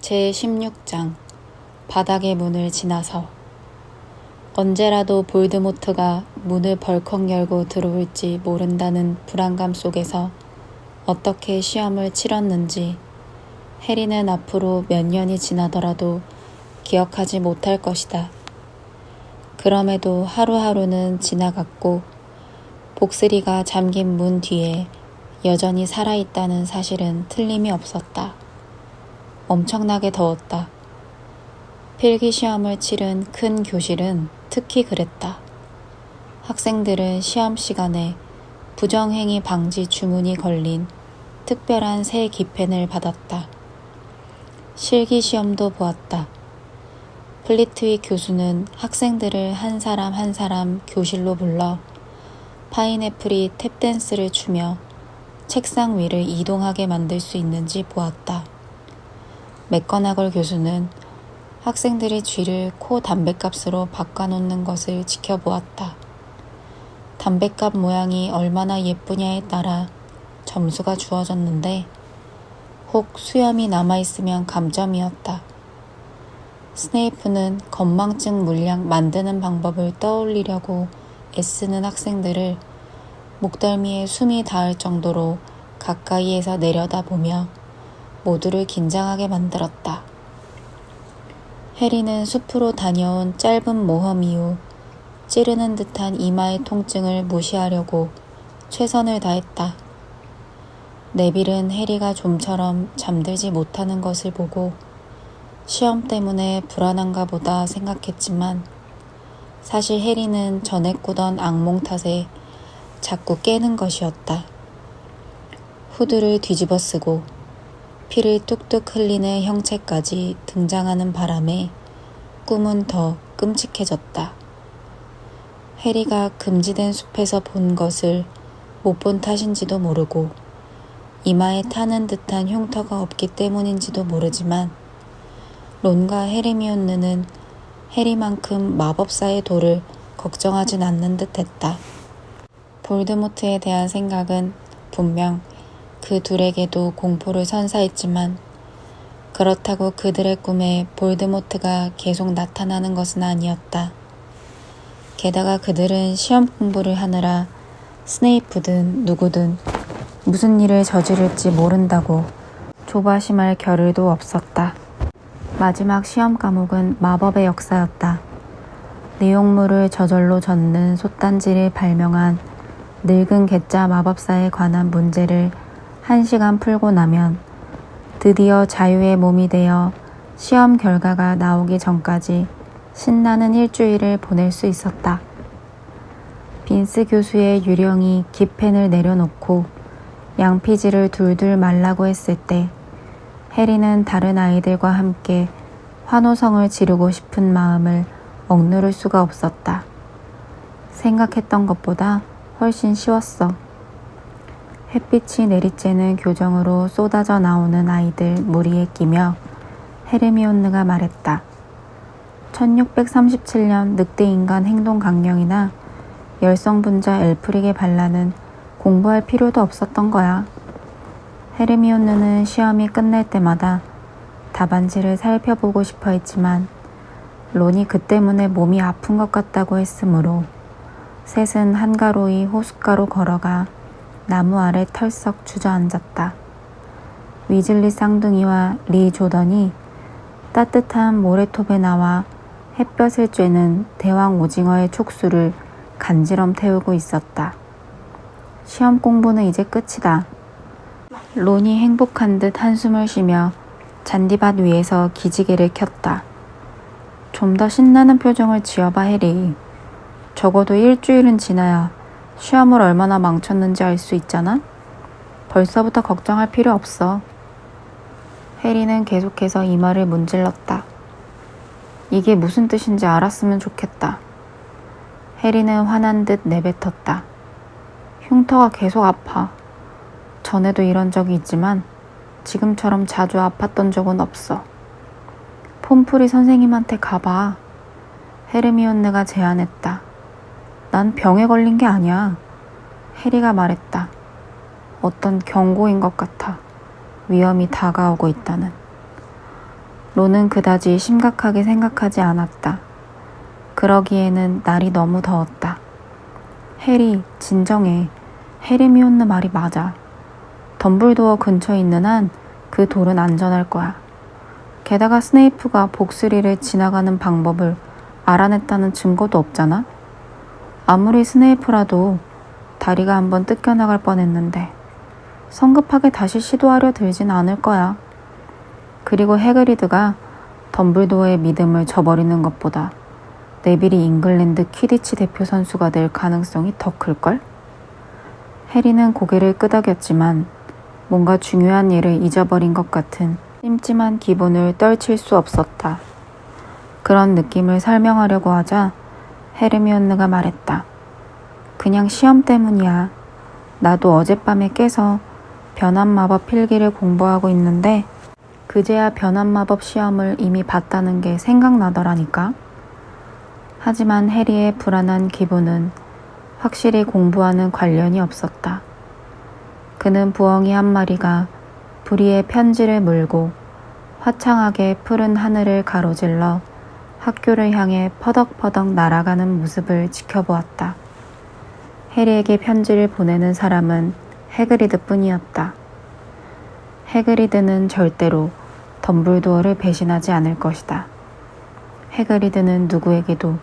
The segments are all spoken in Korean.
제16장 바닥의 문을 지나서. 언제라도 볼드모트가 문을 벌컥 열고 들어올지 모른다는 불안감 속에서 어떻게 시험을 치렀는지 해리는 앞으로 몇 년이 지나더라도 기억하지 못할 것이다. 그럼에도 하루하루는 지나갔고 복스리가 잠긴 문 뒤에 여전히 살아있다는 사실은 틀림이 없었다. 엄청나게 더웠다. 필기시험을 치른 큰 교실은 특히 그랬다. 학생들은 시험 시간에 부정행위 방지 주문이 걸린 특별한 새 기펜을 받았다. 실기시험도 보았다. 플리트윅 교수는 학생들을 한 사람 교실로 불러 파인애플이 탭댄스를 추며 책상 위를 이동하게 만들 수 있는지 보았다. 맥거나걸 교수는 학생들의 쥐를 코 담뱃값으로 바꿔놓는 것을 지켜보았다. 담뱃값 모양이 얼마나 예쁘냐에 따라 점수가 주어졌는데 혹 수염이 남아있으면 감점이었다. 스네이프는 건망증 물약 만드는 방법을 떠올리려고 애쓰는 학생들을 목덜미에 숨이 닿을 정도로 가까이에서 내려다보며 모두를 긴장하게 만들었다. 해리는 숲으로 다녀온 짧은 모험 이후 찌르는 듯한 이마의 통증을 무시하려고 최선을 다했다. 네빌은 해리가 좀처럼 잠들지 못하는 것을 보고 시험 때문에 불안한가 보다 생각했지만 사실 해리는 전에 꾸던 악몽 탓에 자꾸 깨는 것이었다. 후드를 뒤집어 쓰고 피를 뚝뚝 흘리는 형체까지 등장하는 바람에 꿈은 더 끔찍해졌다. 해리가 금지된 숲에서 본 것을 못 본 탓인지도 모르고 이마에 타는 듯한 흉터가 없기 때문인지도 모르지만 론과 헤르미온느는 해리만큼 마법사의 도를 걱정하진 않는 듯 했다. 볼드모트에 대한 생각은 분명 그 둘에게도 공포를 선사했지만 그렇다고 그들의 꿈에 볼드모트가 계속 나타나는 것은 아니었다. 게다가 그들은 시험 공부를 하느라 스네이프든 누구든 무슨 일을 저지를지 모른다고 조바심할 겨를도 없었다. 마지막 시험 과목은 마법의 역사였다. 내용물을 저절로 젓는 솥단지를 발명한 늙은 괴짜 마법사에 관한 문제를 1시간 풀고 나면 드디어 자유의 몸이 되어 시험 결과가 나오기 전까지 신나는 일주일을 보낼 수 있었다. 빈스 교수의 유령이 기펜을 내려놓고 양피지를 둘둘 말라고 했을 때 해리는 다른 아이들과 함께 환호성을 지르고 싶은 마음을 억누를 수가 없었다. 생각했던 것보다 훨씬 쉬웠어. 햇빛이 내리쬐는 교정으로 쏟아져 나오는 아이들 무리에 끼며 헤르미온느가 말했다. 1637년 늑대인간 행동 강령이나 열성분자 엘프릭의 반란은 공부할 필요도 없었던 거야. 헤르미온느는 시험이 끝날 때마다 답안지를 살펴보고 싶어 했지만 론이 그 때문에 몸이 아픈 것 같다고 했으므로 셋은 한가로이 호숫가로 걸어가 나무 아래 털썩 주저앉았다. 위즐리 쌍둥이와 리 조던이 따뜻한 모래톱에 나와 햇볕을 쬐는 대왕 오징어의 촉수를 간지럼 태우고 있었다. 시험 공부는 이제 끝이다. 론이 행복한 듯 한숨을 쉬며 잔디밭 위에서 기지개를 켰다. 좀 더 신나는 표정을 지어봐, 해리. 적어도 일주일은 지나야 시험을 얼마나 망쳤는지 알 수 있잖아? 벌써부터 걱정할 필요 없어. 해리는 계속해서 이마를 문질렀다. 이게 무슨 뜻인지 알았으면 좋겠다. 해리는 화난 듯 내뱉었다. 흉터가 계속 아파. 전에도 이런 적이 있지만 지금처럼 자주 아팠던 적은 없어. 폼프리 선생님한테 가봐. 헤르미온느가 제안했다. 난 병에 걸린 게 아니야. 해리가 말했다. 어떤 경고인 것 같아. 위험이 다가오고 있다는. 론은 그다지 심각하게 생각하지 않았다. 그러기에는 날이 너무 더웠다. 해리, 진정해. 헤르미온느 말이 맞아. 덤블도어 근처에 있는 한 그 돌은 안전할 거야. 게다가 스네이프가 복스리를 지나가는 방법을 알아냈다는 증거도 없잖아? 아무리 스네이프라도 다리가 한번 뜯겨나갈 뻔했는데 성급하게 다시 시도하려 들진 않을 거야. 그리고 해그리드가 덤블도어의 믿음을 저버리는 것보다 네빌이 잉글랜드 퀴디치 대표 선수가 될 가능성이 더 클걸? 해리는 고개를 끄덕였지만 뭔가 중요한 일을 잊어버린 것 같은 찜찜한 기분을 떨칠 수 없었다. 그런 느낌을 설명하려고 하자 헤르미온느가 말했다. 그냥 시험 때문이야. 나도 어젯밤에 깨서 변환마법 필기를 공부하고 있는데 그제야 변환마법 시험을 이미 봤다는 게 생각나더라니까. 하지만 해리의 불안한 기분은 확실히 공부와는 관련이 없었다. 그는 부엉이 한 마리가 부리의 편지를 물고 화창하게 푸른 하늘을 가로질러 학교를 향해 퍼덕퍼덕 날아가는 모습을 지켜보았다. 해리에게 편지를 보내는 사람은 해그리드 뿐이었다. 해그리드는 절대로 덤블도어를 배신하지 않을 것이다. 해그리드는 누구에게도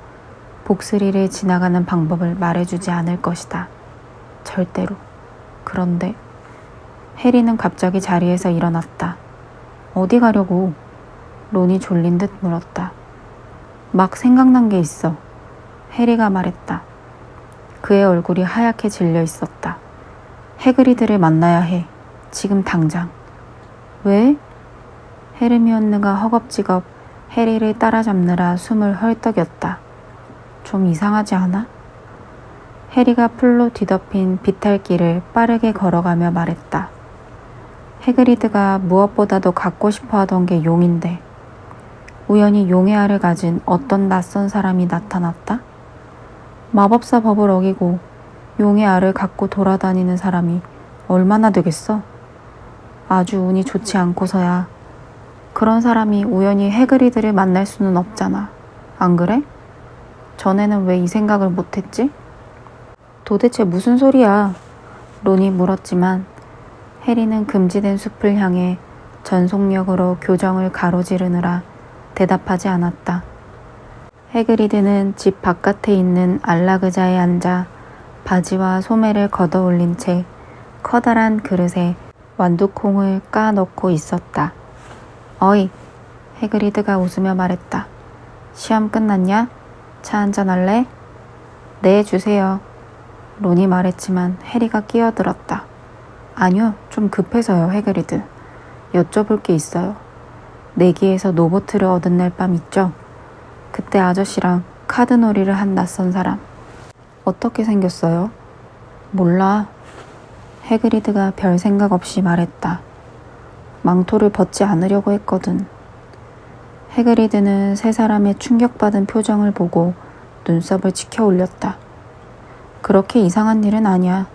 복스리를 지나가는 방법을 말해주지 않을 것이다. 절대로. 그런데 해리는 갑자기 자리에서 일어났다. 어디 가려고? 론이 졸린 듯 물었다. 막 생각난 게 있어. 해리가 말했다. 그의 얼굴이 하얗게 질려 있었다. 해그리드를 만나야 해. 지금 당장. 왜? 헤르미온느가 허겁지겁 해리를 따라잡느라 숨을 헐떡였다. 좀 이상하지 않아? 해리가 풀로 뒤덮인 비탈길을 빠르게 걸어가며 말했다. 해그리드가 무엇보다도 갖고 싶어 하던 게 용인데 우연히 용의 알을 가진 어떤 낯선 사람이 나타났다? 마법사 법을 어기고 용의 알을 갖고 돌아다니는 사람이 얼마나 되겠어? 아주 운이 좋지 않고서야. 그런 사람이 우연히 해그리드를 만날 수는 없잖아. 안 그래? 전에는 왜 이 생각을 못했지? 도대체 무슨 소리야? 론이 물었지만 해리는 금지된 숲을 향해 전속력으로 교정을 가로지르느라 대답하지 않았다. 해그리드는 집 바깥에 있는 안락의자에 앉아 바지와 소매를 걷어올린 채 커다란 그릇에 완두콩을 까 넣고 있었다. 어이, 해그리드가 웃으며 말했다. 시험 끝났냐? 차 한잔 할래? 네, 주세요. 론이 말했지만 해리가 끼어들었다. 아니요, 좀 급해서요, 해그리드. 여쭤볼 게 있어요. 내기에서 노보트를 얻은 날 밤 있죠? 그때 아저씨랑 카드놀이를 한 낯선 사람. 어떻게 생겼어요? 몰라. 해그리드가 별 생각 없이 말했다. 망토를 벗지 않으려고 했거든. 해그리드는 세 사람의 충격받은 표정을 보고 눈썹을 치켜 올렸다. 그렇게 이상한 일은 아니야.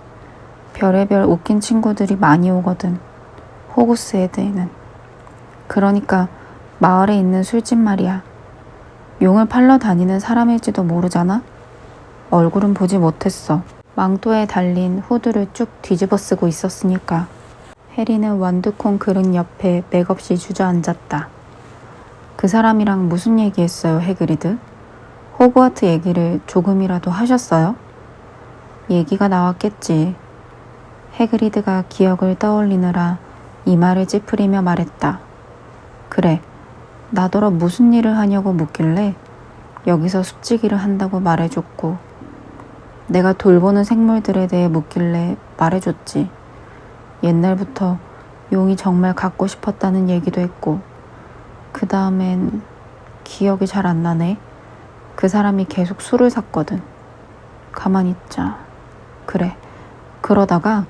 별의별 웃긴 친구들이 많이 오거든. 호구스 헤드에는. 그러니까 마을에 있는 술집 말이야. 용을 팔러 다니는 사람일지도 모르잖아? 얼굴은 보지 못했어. 망토에 달린 후드를 쭉 뒤집어 쓰고 있었으니까. 해리는 완두콩 그릇 옆에 맥없이 주저앉았다. 그 사람이랑 무슨 얘기했어요, 해그리드? 호그와트 얘기를 조금이라도 하셨어요? 얘기가 나왔겠지. 해그리드가 기억을 떠올리느라 이마를 찌푸리며 말했다. 그래, 나더러 무슨 일을 하냐고 묻길래 여기서 숲지기를 한다고 말해줬고 내가 돌보는 생물들에 대해 묻길래 말해줬지. 옛날부터 용이 정말 갖고 싶었다는 얘기도 했고 그 다음엔 기억이 잘 안 나네. 그 사람이 계속 술을 샀거든. 가만히 있자. 그래, 그러다가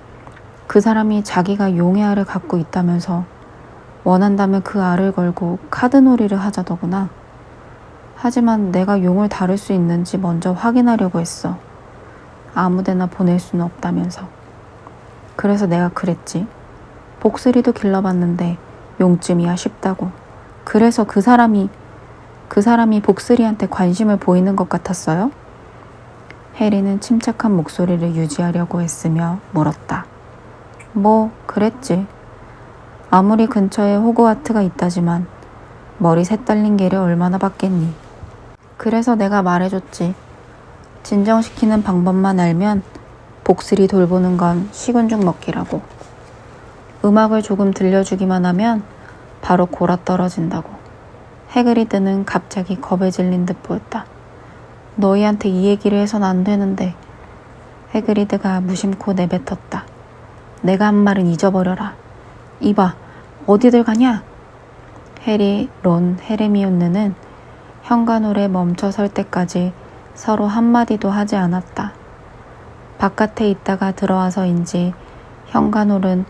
그 사람이 자기가 용의 알을 갖고 있다면서 원한다면 그 알을 걸고 카드놀이를 하자더구나. 하지만 내가 용을 다룰 수 있는지 먼저 확인하려고 했어. 아무데나 보낼 수는 없다면서. 그래서 내가 그랬지. 복스리도 길러봤는데 용쯤이야 싶다고. 그래서 그 사람이 복스리한테 관심을 보이는 것 같았어요? 해리는 침착한 목소리를 유지하려고 애쓰며 물었다. 뭐 그랬지. 아무리 근처에 호그와트가 있다지만 머리 새딸린 개를 얼마나 봤겠니. 그래서 내가 말해줬지. 진정시키는 방법만 알면 복스리 돌보는 건 식은 죽 먹기라고. 음악을 조금 들려주기만 하면 바로 골아 떨어진다고. 해그리드는 갑자기 겁에 질린 듯 보였다. 너희한테 이 얘기를 해선 안 되는데. 해그리드가 무심코 내뱉었다. 내가 한 말은 잊어버려라. 이봐, 어디들 가냐? 해리, 론, 헤르미온느는 현관홀에 멈춰 설 때까지 서로 한마디도 하지 않았다. 바깥에 있다가 들어와서인지 현관홀은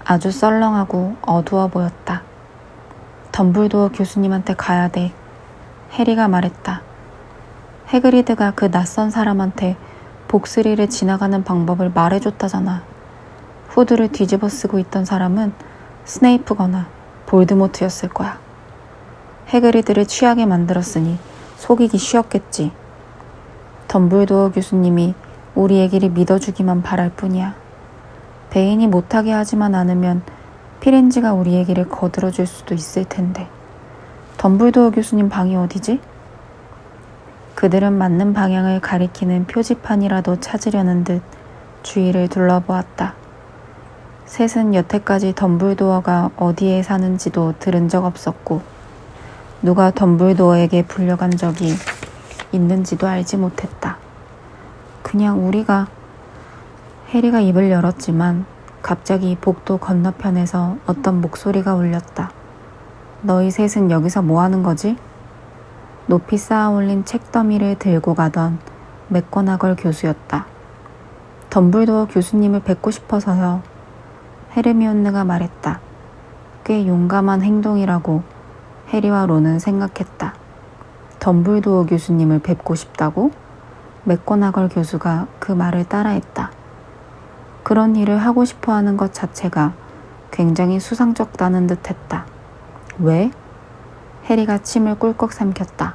아주 썰렁하고 어두워 보였다. 덤블도어 교수님한테 가야 돼. 해리가 말했다. 해그리드가 그 낯선 사람한테 복스리를 지나가는 방법을 말해줬다잖아. 후드를 뒤집어 쓰고 있던 사람은 스네이프거나 볼드모트였을 거야. 해그리드를 취하게 만들었으니 속이기 쉬웠겠지. 덤블도어 교수님이 우리 얘기를 믿어주기만 바랄 뿐이야. 베인이 못하게 하지만 않으면 피렌지가 우리 얘기를 거들어줄 수도 있을 텐데. 덤블도어 교수님 방이 어디지? 그들은 맞는 방향을 가리키는 표지판이라도 찾으려는 듯 주위를 둘러보았다. 셋은 여태까지 덤블도어가 어디에 사는지도 들은 적 없었고 누가 덤블도어에게 불려간 적이 있는지도 알지 못했다. 그냥 우리가... 해리가 입을 열었지만 갑자기 복도 건너편에서 어떤 목소리가 울렸다. 너희 셋은 여기서 뭐 하는 거지? 높이 쌓아 올린 책더미를 들고 가던 맥고나걸 교수였다. 덤블도어 교수님을 뵙고 싶어서요. 헤르미온느가 말했다. 꽤 용감한 행동이라고 해리와 론은 생각했다. 덤블도어 교수님을 뵙고 싶다고? 맥고나걸 교수가 그 말을 따라했다. 그런 일을 하고 싶어하는 것 자체가 굉장히 수상쩍다는 듯 했다. 왜? 해리가 침을 꿀꺽 삼켰다.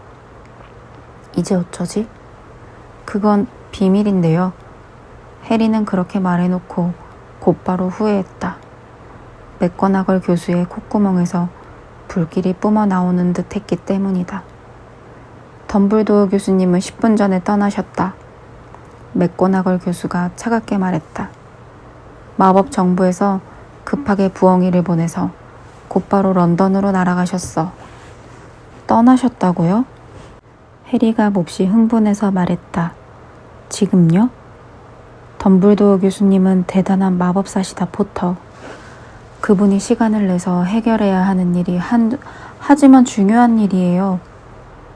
이제 어쩌지? 그건 비밀인데요. 해리는 그렇게 말해놓고 곧바로 후회했다. 맥고나걸 교수의 콧구멍에서 불길이 뿜어 나오는 듯 했기 때문이다. 덤블도어 교수님은 10분 전에 떠나셨다. 맥고나걸 교수가 차갑게 말했다. 마법 정부에서 급하게 부엉이를 보내서 곧바로 런던으로 날아가셨어. 떠나셨다고요? 해리가 몹시 흥분해서 말했다. 지금요? 덤블도어 교수님은 대단한 마법사시다, 포터. 그분이 시간을 내서 해결해야 하는 일이 하지만 중요한 일이에요.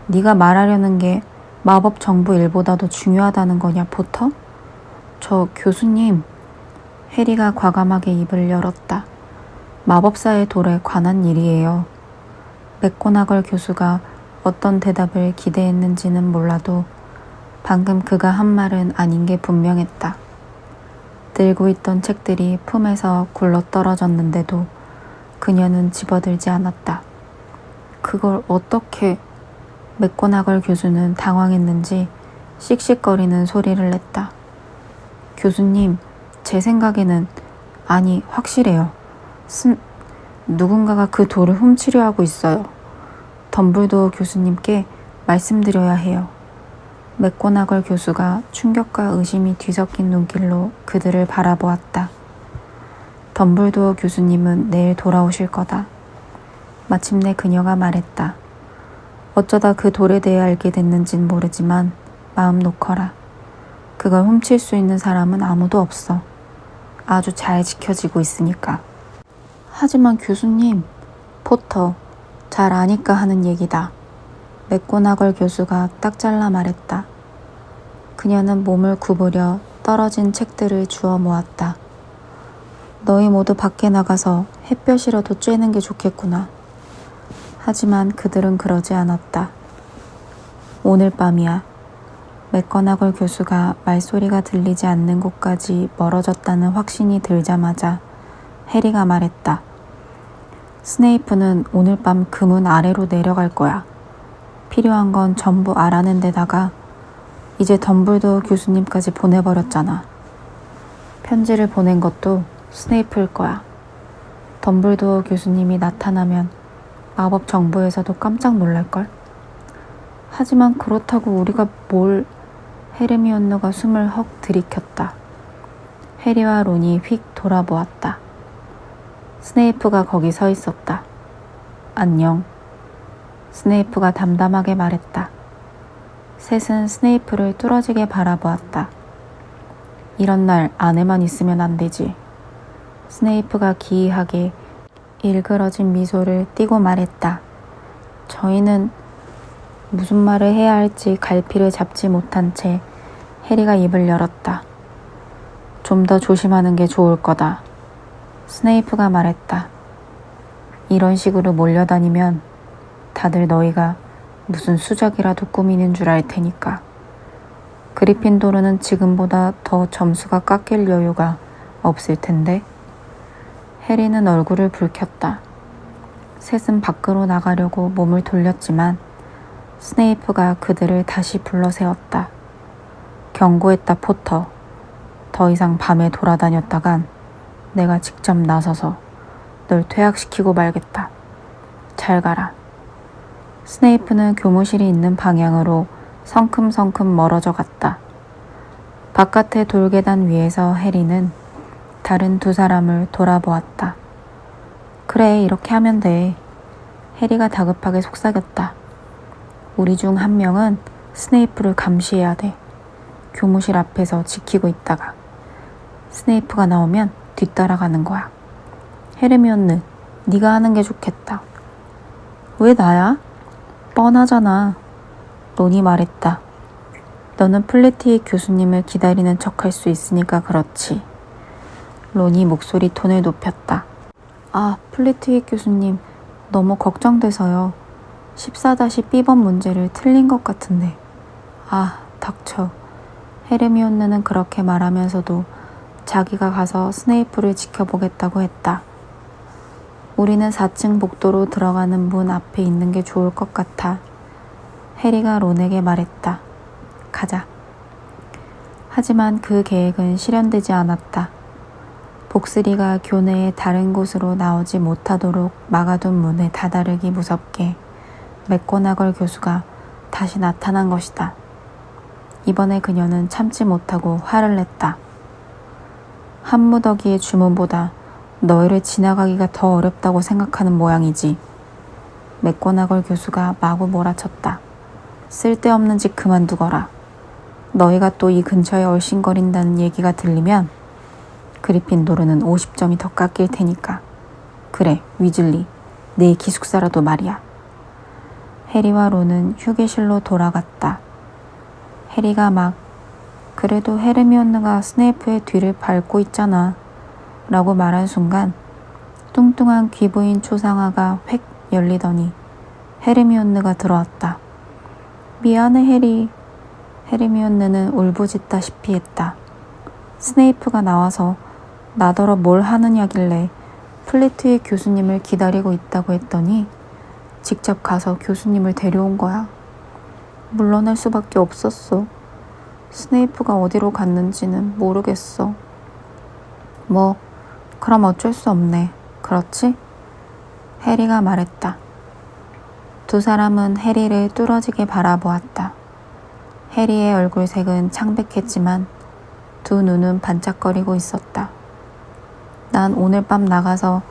네가 말하려는 게 마법 정부 일보다도 중요하다는 거냐, 포터? 저 교수님... 해리가 과감하게 입을 열었다. 마법사의 돌에 관한 일이에요. 맥고나걸 교수가 어떤 대답을 기대했는지는 몰라도 방금 그가 한 말은 아닌 게 분명했다. 들고 있던 책들이 품에서 굴러떨어졌는데도 그녀는 집어들지 않았다. 그걸 어떻게... 맥고나걸 교수는 당황했는지 씩씩거리는 소리를 냈다. 교수님, 제 생각에는... 아니, 확실해요. 누군가가 그 돌을 훔치려 하고 있어요. 덤블도어 교수님께 말씀드려야 해요. 맥고나걸 교수가 충격과 의심이 뒤섞인 눈길로 그들을 바라보았다. 덤블도어 교수님은 내일 돌아오실 거다. 마침내 그녀가 말했다. 어쩌다 그 돌에 대해 알게 됐는진 모르지만 마음 놓거라. 그걸 훔칠 수 있는 사람은 아무도 없어. 아주 잘 지켜지고 있으니까. 하지만 교수님, 포터, 잘 아니까 하는 얘기다. 맥고나걸 교수가 딱 잘라 말했다. 그녀는 몸을 구부려 떨어진 책들을 주워 모았다. 너희 모두 밖에 나가서 햇볕이라도 쬐는 게 좋겠구나. 하지만 그들은 그러지 않았다. 오늘 밤이야. 맥고나걸 교수가 말소리가 들리지 않는 곳까지 멀어졌다는 확신이 들자마자 해리가 말했다. 스네이프는 오늘 밤 그 문 아래로 내려갈 거야. 필요한 건 전부 알아낸 데다가 이제 덤블도어 교수님까지 보내버렸잖아. 편지를 보낸 것도 스네이프일 거야. 덤블도어 교수님이 나타나면 마법 정보에서도 깜짝 놀랄걸? 하지만 그렇다고 우리가 뭘... 헤르미온느가 숨을 헉 들이켰다. 해리와 론이 휙 돌아보았다. 스네이프가 거기 서 있었다. 안녕. 스네이프가 담담하게 말했다. 셋은 스네이프를 뚫어지게 바라보았다. 이런 날 안에만 있으면 안 되지. 스네이프가 기이하게 일그러진 미소를 띠고 말했다. 저희는 무슨 말을 해야 할지 갈피를 잡지 못한 채 해리가 입을 열었다. 좀 더 조심하는 게 좋을 거다. 스네이프가 말했다. 이런 식으로 몰려다니면 다들 너희가 무슨 수작이라도 꾸미는 줄 알 테니까. 그리핀도르는 지금보다 더 점수가 깎일 여유가 없을 텐데. 해리는 얼굴을 붉혔다. 셋은 밖으로 나가려고 몸을 돌렸지만 스네이프가 그들을 다시 불러세웠다. 경고했다, 포터. 더 이상 밤에 돌아다녔다간 내가 직접 나서서 널 퇴학시키고 말겠다. 잘 가라. 스네이프는 교무실이 있는 방향으로 성큼성큼 멀어져 갔다. 바깥의 돌계단 위에서 해리는 다른 두 사람을 돌아보았다. 그래, 이렇게 하면 돼. 해리가 다급하게 속삭였다. 우리 중 한 명은 스네이프를 감시해야 돼. 교무실 앞에서 지키고 있다가 스네이프가 나오면 뒤따라가는 거야. 헤르미온느, 네가 하는 게 좋겠다. 왜 나야? 뻔하잖아. 론이 말했다. 너는 플래티익 교수님을 기다리는 척 할 수 있으니까 그렇지. 론이 목소리 톤을 높였다. 아, 플래티익 교수님, 너무 걱정돼서요. 14-B번 문제를 틀린 것 같은데. 아, 닥쳐. 헤르미온느는 그렇게 말하면서도 자기가 가서 스네이프를 지켜보겠다고 했다. 우리는 4층 복도로 들어가는 문 앞에 있는 게 좋을 것 같아. 해리가 론에게 말했다. 가자. 하지만 그 계획은 실현되지 않았다. 복스리가 교내의 다른 곳으로 나오지 못하도록 막아둔 문에 다다르기 무섭게 맥고나걸 교수가 다시 나타난 것이다. 이번에 그녀는 참지 못하고 화를 냈다. 한 무더기의 주문보다 너희를 지나가기가 더 어렵다고 생각하는 모양이지. 맥고나걸 교수가 마구 몰아쳤다. 쓸데없는 짓 그만두거라. 너희가 또 이 근처에 얼씬거린다는 얘기가 들리면 그리핀도르는 50점이 더 깎일 테니까. 그래, 위즐리, 내 기숙사라도 말이야. 해리와 론은 휴게실로 돌아갔다. 해리가 막 그래도 헤르미온느가 스네이프의 뒤를 밟고 있잖아 라고 말한 순간 뚱뚱한 귀부인 초상화가 획 열리더니 헤르미온느가 들어왔다. 미안해, 해리. 헤르미온느는 울부짖다시피 했다. 스네이프가 나와서 나더러 뭘 하느냐길래 플래티익 교수님을 기다리고 있다고 했더니 직접 가서 교수님을 데려온 거야. 물러날 수밖에 없었어. 스네이프가 어디로 갔는지는 모르겠어. 뭐, 그럼 어쩔 수 없네. 그렇지? 해리가 말했다. 두 사람은 해리를 뚫어지게 바라보았다. 해리의 얼굴색은 창백했지만 두 눈은 반짝거리고 있었다. 난 오늘 밤 나가서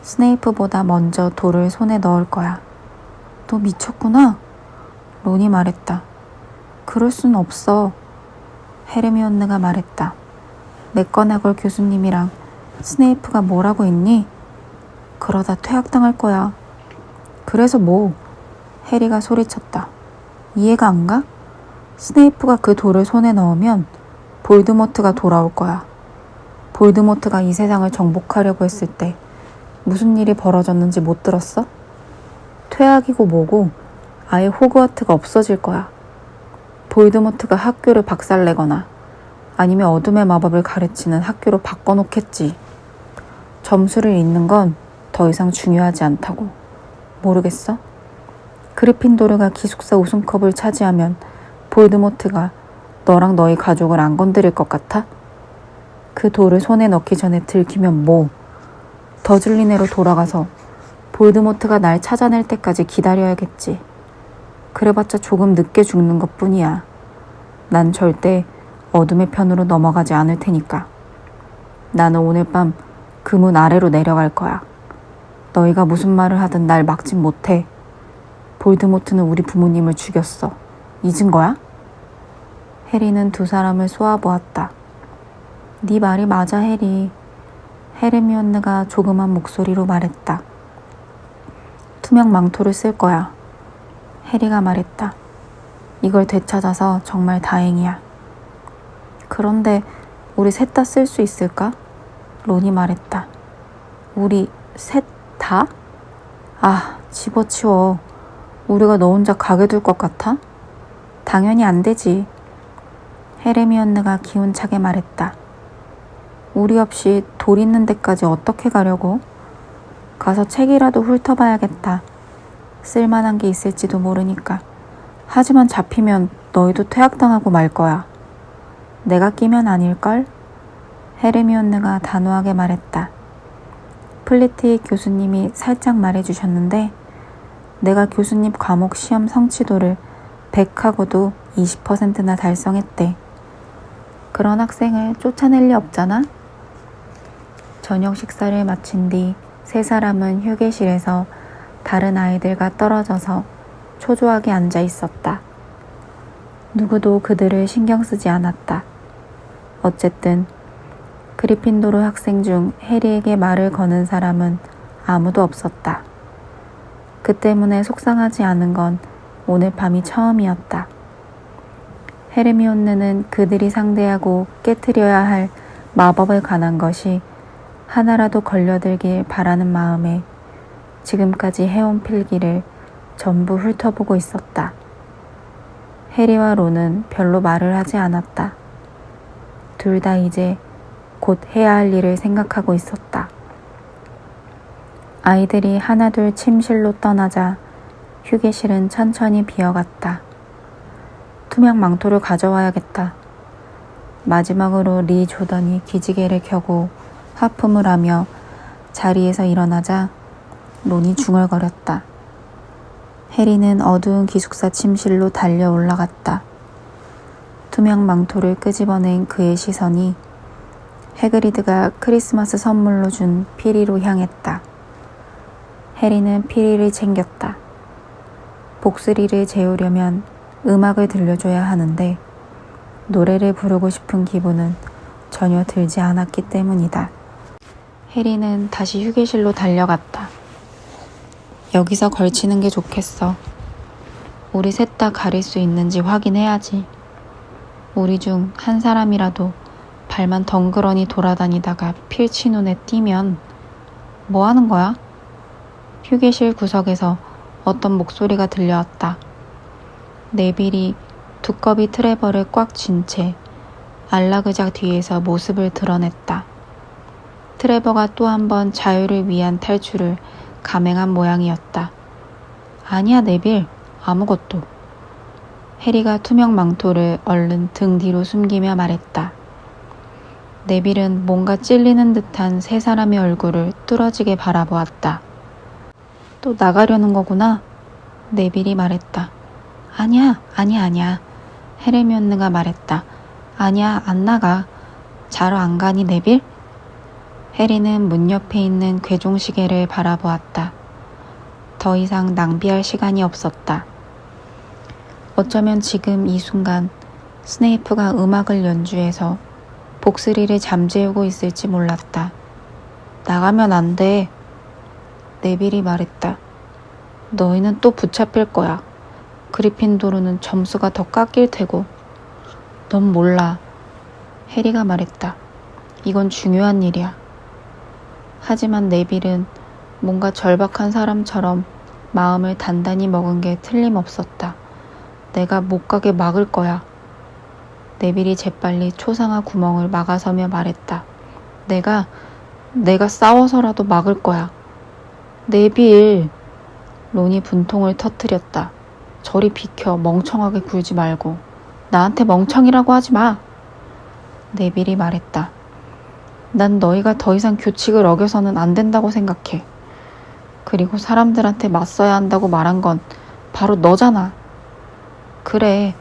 스네이프보다 먼저 돌을 손에 넣을 거야. 너 미쳤구나? 론이 말했다. 그럴 순 없어. 헤르미온느가 말했다. 맥거나걸 교수님이랑 스네이프가 뭐라고 했니? 그러다 퇴학당할 거야. 그래서 뭐? 해리가 소리쳤다. 이해가 안 가? 스네이프가 그 돌을 손에 넣으면 볼드모트가 돌아올 거야. 볼드모트가 이 세상을 정복하려고 했을 때 무슨 일이 벌어졌는지 못 들었어? 퇴학이고 뭐고 아예 호그와트가 없어질 거야. 볼드모트가 학교를 박살내거나 아니면 어둠의 마법을 가르치는 학교로 바꿔놓겠지. 점수를 잇는 건 더 이상 중요하지 않다고. 모르겠어? 그리핀도르가 기숙사 우승컵을 차지하면 볼드모트가 너랑 너희 가족을 안 건드릴 것 같아? 그 돌을 손에 넣기 전에 들키면 뭐? 더즐리네로 돌아가서 볼드모트가 날 찾아낼 때까지 기다려야겠지. 그래봤자 조금 늦게 죽는 것뿐이야. 난 절대 어둠의 편으로 넘어가지 않을 테니까. 나는 오늘 밤 그 문 아래로 내려갈 거야. 너희가 무슨 말을 하든 날 막진 못해. 볼드모트는 우리 부모님을 죽였어. 잊은 거야? 해리는 두 사람을 쏘아보았다. 네 말이 맞아, 해리. 헤르미온느가 조그만 목소리로 말했다. 투명 망토를 쓸 거야. 해리가 말했다. 이걸 되찾아서 정말 다행이야. 그런데 우리 셋 다 쓸 수 있을까? 론이 말했다. 우리 셋 다? 아, 집어치워. 우리가 너 혼자 가게 둘 것 같아? 당연히 안 되지. 헤르미온느가 기운차게 말했다. 우리 없이 돌 있는 데까지 어떻게 가려고? 가서 책이라도 훑어봐야겠다. 쓸만한 게 있을지도 모르니까. 하지만 잡히면 너희도 퇴학당하고 말 거야. 내가 끼면 아닐걸? 헤르미온느가 단호하게 말했다. 플리트익 교수님이 살짝 말해주셨는데 내가 교수님 과목 시험 성취도를 100하고도 20%나 달성했대. 그런 학생을 쫓아낼 리 없잖아? 저녁 식사를 마친 뒤 세 사람은 휴게실에서 다른 아이들과 떨어져서 초조하게 앉아 있었다. 누구도 그들을 신경 쓰지 않았다. 어쨌든 그리핀도르 학생 중 해리에게 말을 거는 사람은 아무도 없었다. 그 때문에 속상하지 않은 건 오늘 밤이 처음이었다. 헤르미온느는 그들이 상대하고 깨트려야 할 마법에 관한 것이 하나라도 걸려들길 바라는 마음에 지금까지 해온 필기를 전부 훑어보고 있었다. 해리와 론은 별로 말을 하지 않았다. 둘 다 이제 곧 해야 할 일을 생각하고 있었다. 아이들이 하나둘 침실로 떠나자 휴게실은 천천히 비어갔다. 투명 망토를 가져와야겠다. 마지막으로 리 조던이 기지개를 켜고 하품을 하며 자리에서 일어나자 론이 중얼거렸다. 해리는 어두운 기숙사 침실로 달려 올라갔다. 투명 망토를 끄집어낸 그의 시선이 해그리드가 크리스마스 선물로 준 피리로 향했다. 해리는 피리를 챙겼다. 복스리를 재우려면 음악을 들려줘야 하는데 노래를 부르고 싶은 기분은 전혀 들지 않았기 때문이다. 해리는 다시 휴게실로 달려갔다. 여기서 걸치는 게 좋겠어. 우리 셋 다 가릴 수 있는지 확인해야지. 우리 중 한 사람이라도 발만 덩그러니 돌아다니다가 필치 눈에 띄면 뭐 하는 거야? 휴게실 구석에서 어떤 목소리가 들려왔다. 네빌이 두꺼비 트레버를 꽉 쥔 채 안락의자 뒤에서 모습을 드러냈다. 트레버가 또 한 번 자유를 위한 탈출을 감행한 모양이었다. 아니야, 네빌. 아무것도. 해리가 투명 망토를 얼른 등 뒤로 숨기며 말했다. 네빌은 뭔가 찔리는 듯한 세 사람의 얼굴을 뚫어지게 바라보았다. 또 나가려는 거구나. 네빌이 말했다. 아니야. 헤르미온느가 말했다. 아니야, 안 나가. 자러 안 가니, 네빌? 해리는 문 옆에 있는 괴종시계를 바라보았다. 더 이상 낭비할 시간이 없었다. 어쩌면 지금 이 순간 스네이프가 음악을 연주해서 복스리를 잠재우고 있을지 몰랐다. 나가면 안 돼. 네빌이 말했다. 너희는 또 붙잡힐 거야. 그리핀도르는 점수가 더 깎일 테고. 넌 몰라. 해리가 말했다. 이건 중요한 일이야. 하지만 네빌은 뭔가 절박한 사람처럼 마음을 단단히 먹은 게 틀림없었다. 내가 못 가게 막을 거야. 네빌이 재빨리 초상화 구멍을 막아서며 말했다. 내가 싸워서라도 막을 거야. 내빌. 론이 분통을 터뜨렸다. 저리 비켜. 멍청하게 굴지 말고. 나한테 멍청이라고 하지 마. 내빌이 말했다. 난 너희가 더 이상 규칙을 어겨서는 안 된다고 생각해. 그리고 사람들한테 맞서야 한다고 말한 건 바로 너잖아. 그래.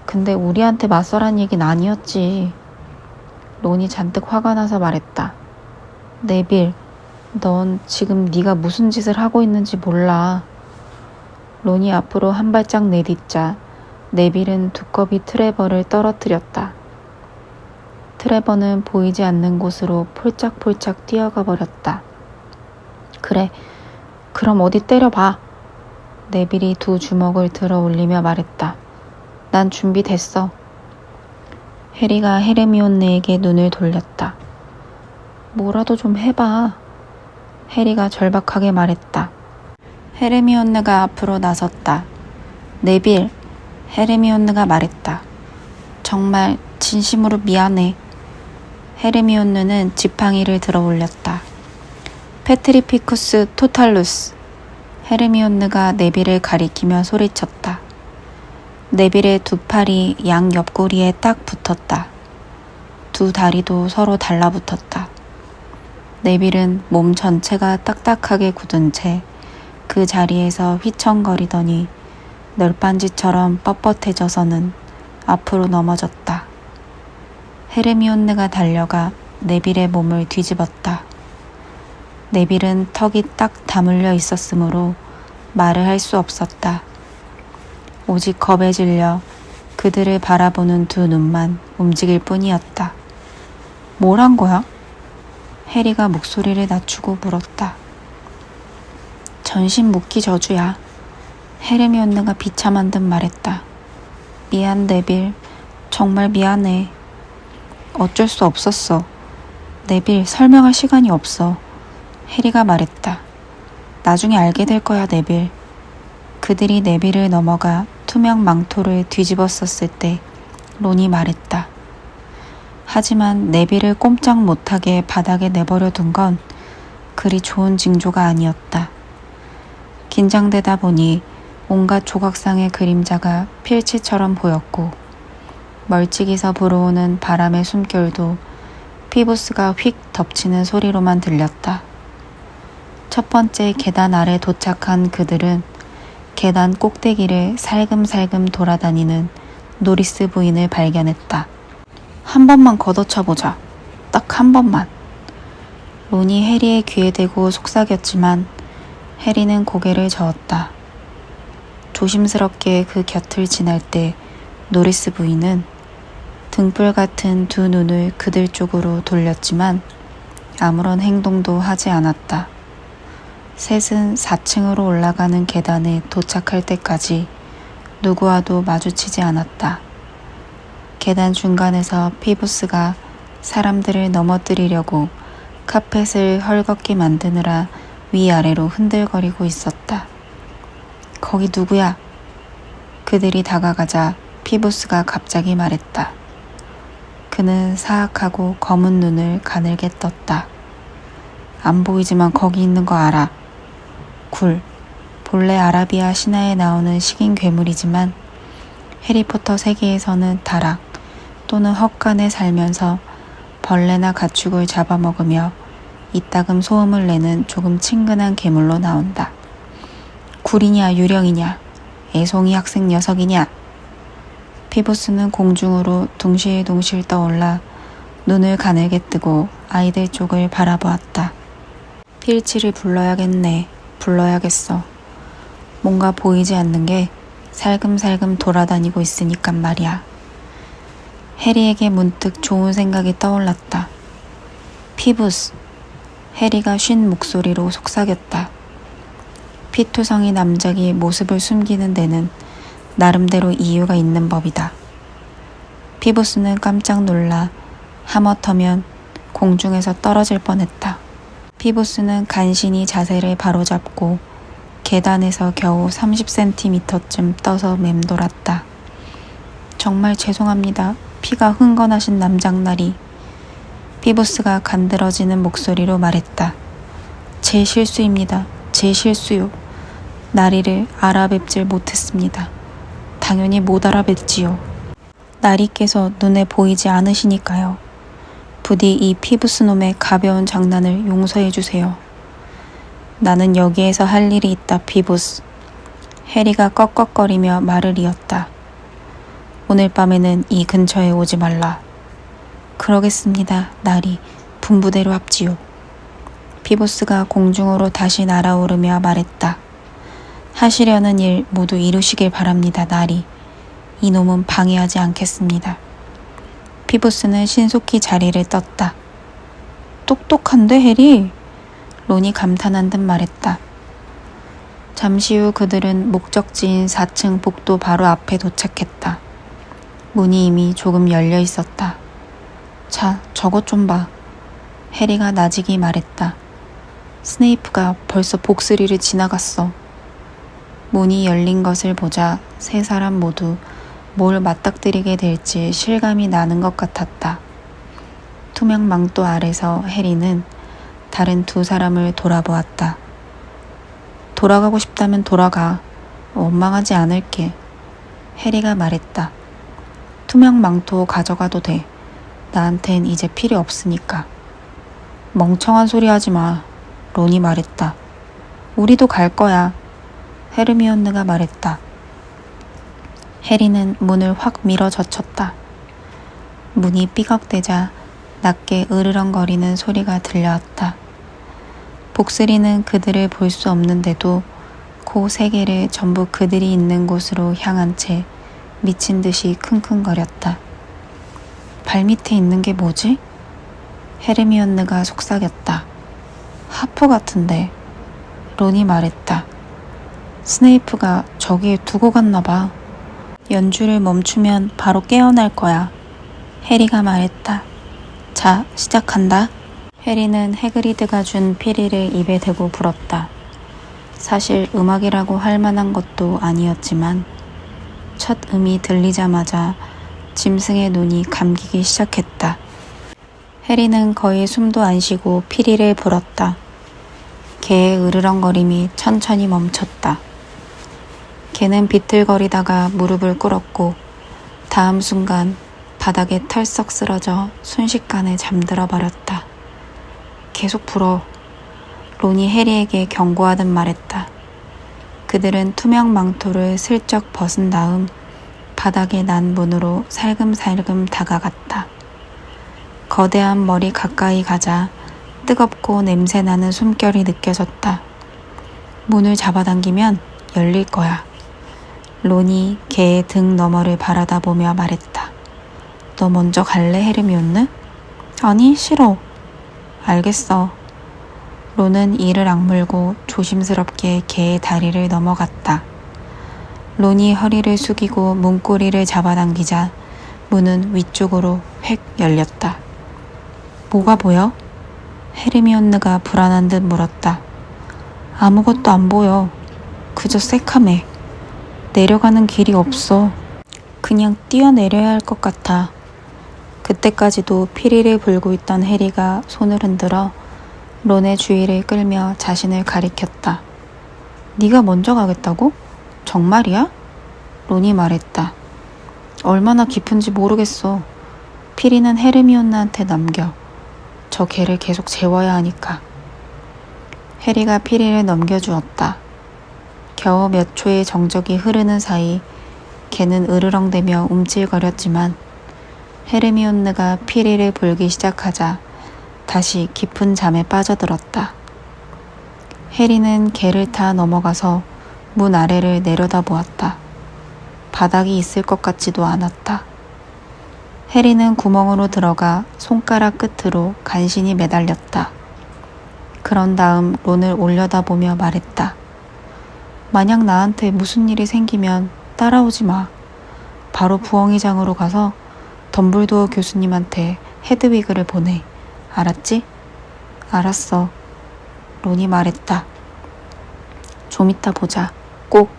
근데 우리한테 맞서란 얘긴 아니었지. 론이 잔뜩 화가 나서 말했다. 내빌, 넌 지금 네가 무슨 짓을 하고 있는지 몰라. 론이 앞으로 한 발짝 내딛자 내빌은 두꺼비 트레버를 떨어뜨렸다. 트레버는 보이지 않는 곳으로 폴짝폴짝 뛰어가 버렸다. 그래, 그럼 어디 때려봐. 내빌이 두 주먹을 들어 올리며 말했다. 난 준비됐어. 해리가 헤르미온느에게 눈을 돌렸다. 뭐라도 좀 해봐. 해리가 절박하게 말했다. 헤르미온느가 앞으로 나섰다. 내빌, 헤르미온느가 말했다. 정말 진심으로 미안해. 헤르미온느는 지팡이를 들어 올렸다. 페트리피쿠스 토탈루스. 헤르미온느가 내빌을 가리키며 소리쳤다. 내빌의 두 팔이 양 옆구리에 딱 붙었다. 두 다리도 서로 달라붙었다. 내빌은 몸 전체가 딱딱하게 굳은 채 그 자리에서 휘청거리더니 널빤지처럼 뻣뻣해져서는 앞으로 넘어졌다. 헤르미온느가 달려가 내빌의 몸을 뒤집었다. 내빌은 턱이 딱 다물려 있었으므로 말을 할 수 없었다. 오직 겁에 질려 그들을 바라보는 두 눈만 움직일 뿐이었다. 뭘 한 거야? 해리가 목소리를 낮추고 물었다. 전신 묶기 저주야. 헤르미온느가 비참한 듯 말했다. 미안 내빌. 정말 미안해. 어쩔 수 없었어. 내빌, 설명할 시간이 없어. 해리가 말했다. 나중에 알게 될 거야 내빌. 그들이 내빌을 넘어가 투명 망토를 뒤집었었을 때 론이 말했다. 하지만 내빌을 꼼짝 못하게 바닥에 내버려 둔 건 그리 좋은 징조가 아니었다. 긴장되다 보니 온갖 조각상의 그림자가 필치처럼 보였고 멀찍이서 불어오는 바람의 숨결도 피부스가 휙 덮치는 소리로만 들렸다. 첫 번째 계단 아래 도착한 그들은 계단 꼭대기를 살금살금 돌아다니는 노리스 부인을 발견했다. 한 번만 걷어차보자. 딱 한 번만. 론이 해리의 귀에 대고 속삭였지만 해리는 고개를 저었다. 조심스럽게 그 곁을 지날 때 노리스 부인은 등불 같은 두 눈을 그들 쪽으로 돌렸지만 아무런 행동도 하지 않았다. 셋은 4층으로 올라가는 계단에 도착할 때까지 누구와도 마주치지 않았다. 계단 중간에서 피부스가 사람들을 넘어뜨리려고 카펫을 헐겁게 만드느라 위아래로 흔들거리고 있었다. 거기 누구야? 그들이 다가가자 피부스가 갑자기 말했다. 그는 사악하고 검은 눈을 가늘게 떴다. 안 보이지만 거기 있는 거 알아. 굴. 본래 아라비아 신화에 나오는 식인 괴물이지만 해리포터 세계에서는 다락 또는 헛간에 살면서 벌레나 가축을 잡아먹으며 이따금 소음을 내는 조금 친근한 괴물로 나온다. 굴이냐 유령이냐 애송이 학생 녀석이냐. 피부스는 공중으로 둥실둥실 떠올라 눈을 가늘게 뜨고 아이들 쪽을 바라보았다. 필치를 불러야겠네. 불러야겠어. 뭔가 보이지 않는 게 살금살금 돌아다니고 있으니깐 말이야. 해리에게 문득 좋은 생각이 떠올랐다. 피부스. 해리가 쉰 목소리로 속삭였다. 피투성이 남작이 모습을 숨기는 데는 나름대로 이유가 있는 법이다. 피부스는 깜짝 놀라 하마터면 공중에서 떨어질 뻔했다. 피부스는 간신히 자세를 바로잡고 계단에서 겨우 30cm쯤 떠서 맴돌았다. 정말 죄송합니다. 피가 흥건하신 남장나리. 피부스가 간드러지는 목소리로 말했다. 제 실수입니다. 제 실수요. 나리를 알아뵙질 못했습니다. 당연히 못 알아뵙지요. 나리께서 눈에 보이지 않으시니까요. 부디 이 피부스놈의 가벼운 장난을 용서해주세요. 나는 여기에서 할 일이 있다, 피부스. 해리가 꺽꺽거리며 말을 이었다. 오늘 밤에는 이 근처에 오지 말라. 그러겠습니다, 나리. 분부대로 합지요. 피부스가 공중으로 다시 날아오르며 말했다. 하시려는 일 모두 이루시길 바랍니다, 나리. 이놈은 방해하지 않겠습니다. 피부스는 신속히 자리를 떴다. 똑똑한데, 해리? 론이 감탄한 듯 말했다. 잠시 후 그들은 목적지인 4층 복도 바로 앞에 도착했다. 문이 이미 조금 열려 있었다. 자, 저것 좀 봐. 해리가 나직이 말했다. 스네이프가 벌써 복스리를 지나갔어. 문이 열린 것을 보자 세 사람 모두 뭘 맞닥뜨리게 될지 실감이 나는 것 같았다. 투명 망토 아래서 해리는 다른 두 사람을 돌아보았다. 돌아가고 싶다면 돌아가. 원망하지 않을게. 해리가 말했다. 투명 망토 가져가도 돼. 나한텐 이제 필요 없으니까. 멍청한 소리 하지 마. 론이 말했다. 우리도 갈 거야. 헤르미온느가 말했다. 해리는 문을 확 밀어 젖혔다. 문이 삐걱대자 낮게 으르렁거리는 소리가 들려왔다. 복스리는 그들을 볼 수 없는데도 코 세 개를 전부 그들이 있는 곳으로 향한 채 미친 듯이 킁킁거렸다. 발밑에 있는 게 뭐지? 헤르미온느가 속삭였다. 하프 같은데. 론이 말했다. 스네이프가 저기에 두고 갔나 봐. 연주를 멈추면 바로 깨어날 거야. 해리가 말했다. 자, 시작한다. 해리는 해그리드가 준 피리를 입에 대고 불었다. 사실 음악이라고 할 만한 것도 아니었지만 첫 음이 들리자마자 짐승의 눈이 감기기 시작했다. 해리는 거의 숨도 안 쉬고 피리를 불었다. 개의 으르렁거림이 천천히 멈췄다. 개는 비틀거리다가 무릎을 꿇었고 다음 순간 바닥에 털썩 쓰러져 순식간에 잠들어 버렸다. 계속 불어. 론이 해리에게 경고하듯 말했다. 그들은 투명 망토를 슬쩍 벗은 다음 바닥에 난 문으로 살금살금 다가갔다. 거대한 머리 가까이 가자 뜨겁고 냄새나는 숨결이 느껴졌다. 문을 잡아당기면 열릴 거야. 론이 개의 등 너머를 바라다 보며 말했다. 너 먼저 갈래, 헤르미온느? 아니, 싫어. 알겠어. 론은 이를 악물고 조심스럽게 개의 다리를 넘어갔다. 론이 허리를 숙이고 문고리를 잡아당기자 문은 위쪽으로 획 열렸다. 뭐가 보여? 헤르미온느가 불안한 듯 물었다. 아무것도 안 보여. 그저 새카매. 내려가는 길이 없어. 그냥 뛰어내려야 할 것 같아. 그때까지도 피리를 불고 있던 해리가 손을 흔들어 론의 주의를 끌며 자신을 가리켰다. 네가 먼저 가겠다고? 정말이야? 론이 말했다. 얼마나 깊은지 모르겠어. 피리는 헤르미온느한테 남겨. 저 개를 계속 재워야 하니까. 해리가 피리를 넘겨주었다. 겨우 몇 초의 정적이 흐르는 사이 개는 으르렁대며 움찔거렸지만 헤르미온느가 피리를 불기 시작하자 다시 깊은 잠에 빠져들었다. 해리는 개를 타 넘어가서 문 아래를 내려다보았다. 바닥이 있을 것 같지도 않았다. 해리는 구멍으로 들어가 손가락 끝으로 간신히 매달렸다. 그런 다음 론을 올려다보며 말했다. 만약 나한테 무슨 일이 생기면 따라오지 마. 바로 부엉이장으로 가서 덤블도어 교수님한테 헤드위그를 보내. 알았지? 알았어. 론이 말했다. 좀 이따 보자. 꼭.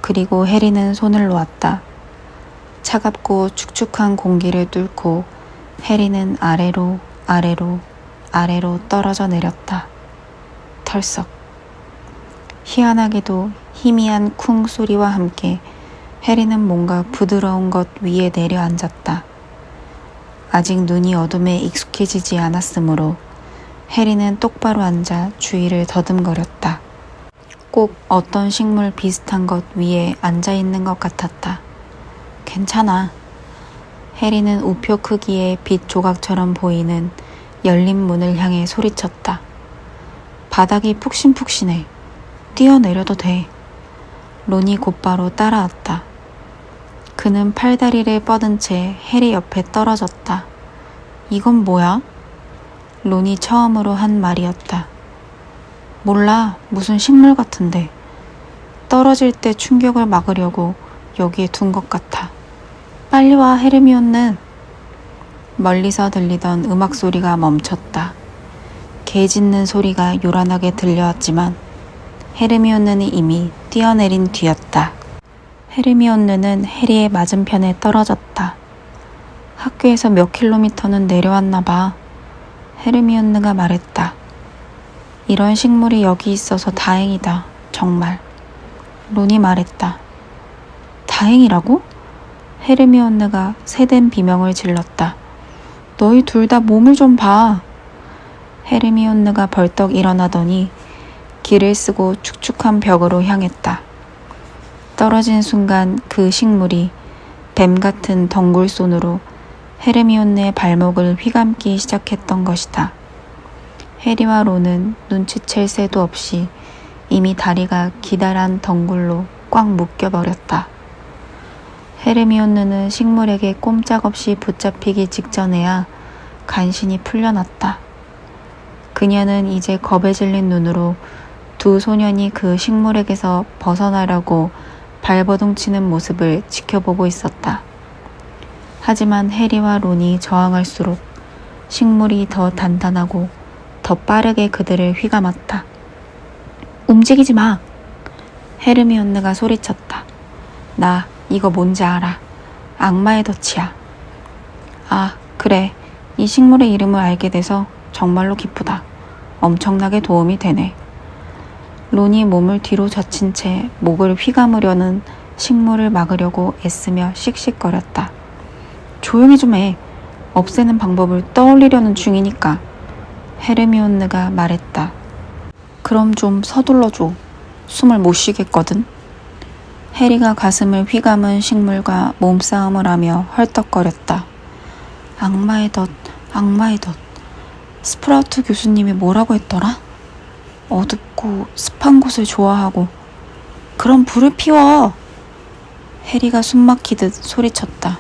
그리고 해리는 손을 놓았다. 차갑고 축축한 공기를 뚫고 해리는 아래로 떨어져 내렸다. 털썩. 희한하게도 희미한 쿵 소리와 함께 해리는 뭔가 부드러운 것 위에 내려앉았다. 아직 눈이 어둠에 익숙해지지 않았으므로 해리는 똑바로 앉아 주위를 더듬거렸다. 꼭 어떤 식물 비슷한 것 위에 앉아있는 것 같았다. 괜찮아. 해리는 우표 크기의 빛 조각처럼 보이는 열린 문을 향해 소리쳤다. 바닥이 푹신푹신해. 뛰어내려도 돼. 론이 곧바로 따라왔다. 그는 팔다리를 뻗은 채 해리 옆에 떨어졌다. 이건 뭐야? 론이 처음으로 한 말이었다. 몰라, 무슨 식물 같은데. 떨어질 때 충격을 막으려고 여기에 둔 것 같아. 빨리 와, 헤르미온느. 멀리서 들리던 음악 소리가 멈췄다. 개 짖는 소리가 요란하게 들려왔지만 헤르미온느는 이미 뛰어내린 뒤였다. 헤르미온느는 해리의 맞은편에 떨어졌다. 학교에서 몇 킬로미터는 내려왔나 봐. 헤르미온느가 말했다. 이런 식물이 여기 있어서 다행이다. 정말. 론이 말했다. 다행이라고? 헤르미온느가 새된 비명을 질렀다. 너희 둘 다 몸을 좀 봐. 헤르미온느가 벌떡 일어나더니 길을 쓰고 축축한 벽으로 향했다. 떨어진 순간 그 식물이 뱀 같은 덩굴손으로 헤르미온느의 발목을 휘감기 시작했던 것이다. 해리와 론은 눈치챌 새도 없이 이미 다리가 기다란 덩굴로 꽉 묶여버렸다. 헤르미온느는 식물에게 꼼짝없이 붙잡히기 직전에야 간신히 풀려났다. 그녀는 이제 겁에 질린 눈으로 두 소년이 그 식물에게서 벗어나려고 발버둥치는 모습을 지켜보고 있었다. 하지만 해리와 론이 저항할수록 식물이 더 단단하고 더 빠르게 그들을 휘감았다. 움직이지 마! 헤르미온느가 소리쳤다. 나 이거 뭔지 알아. 악마의 덫이야. 아, 그래. 이 식물의 이름을 알게 돼서 정말로 기쁘다. 엄청나게 도움이 되네. 론이 몸을 뒤로 젖힌 채 목을 휘감으려는 식물을 막으려고 애쓰며 씩씩거렸다. 조용히 좀 해. 없애는 방법을 떠올리려는 중이니까. 헤르미온느가 말했다. 그럼 좀 서둘러줘. 숨을 못 쉬겠거든. 해리가 가슴을 휘감은 식물과 몸싸움을 하며 헐떡거렸다. 악마의 덫, 악마의 덫. 스프라우트 교수님이 뭐라고 했더라? 어둡고 습한 곳을 좋아하고. 그럼 불을 피워! 해리가 숨막히듯 소리쳤다.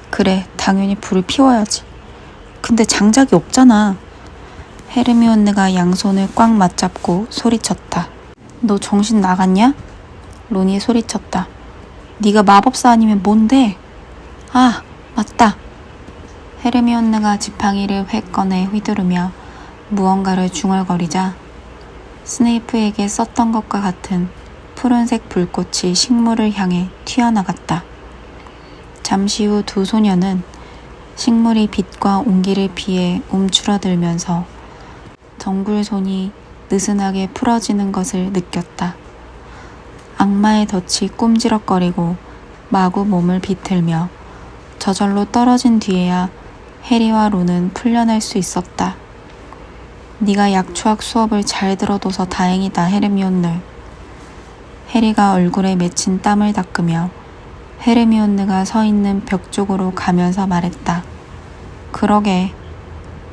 그래, 당연히 불을 피워야지. 근데 장작이 없잖아. 헤르미온느가 양손을 꽉 맞잡고 소리쳤다. 너 정신 나갔냐? 론이 소리쳤다. 네가 마법사 아니면 뭔데? 아, 맞다. 헤르미온느가 지팡이를 획 꺼내 휘두르며 무언가를 중얼거리자 스네이프에게 썼던 것과 같은 푸른색 불꽃이 식물을 향해 튀어나갔다. 잠시 후 두 소녀는 식물이 빛과 온기를 피해 움츠러들면서 덩굴손이 느슨하게 풀어지는 것을 느꼈다. 악마의 덫이 꼼지럭거리고 마구 몸을 비틀며 저절로 떨어진 뒤에야 해리와 론은 풀려날 수 있었다. 네가 약초학 수업을 잘 들어둬서 다행이다, 헤르미온느. 해리가 얼굴에 맺힌 땀을 닦으며 헤르미온느가 서 있는 벽 쪽으로 가면서 말했다. 그러게,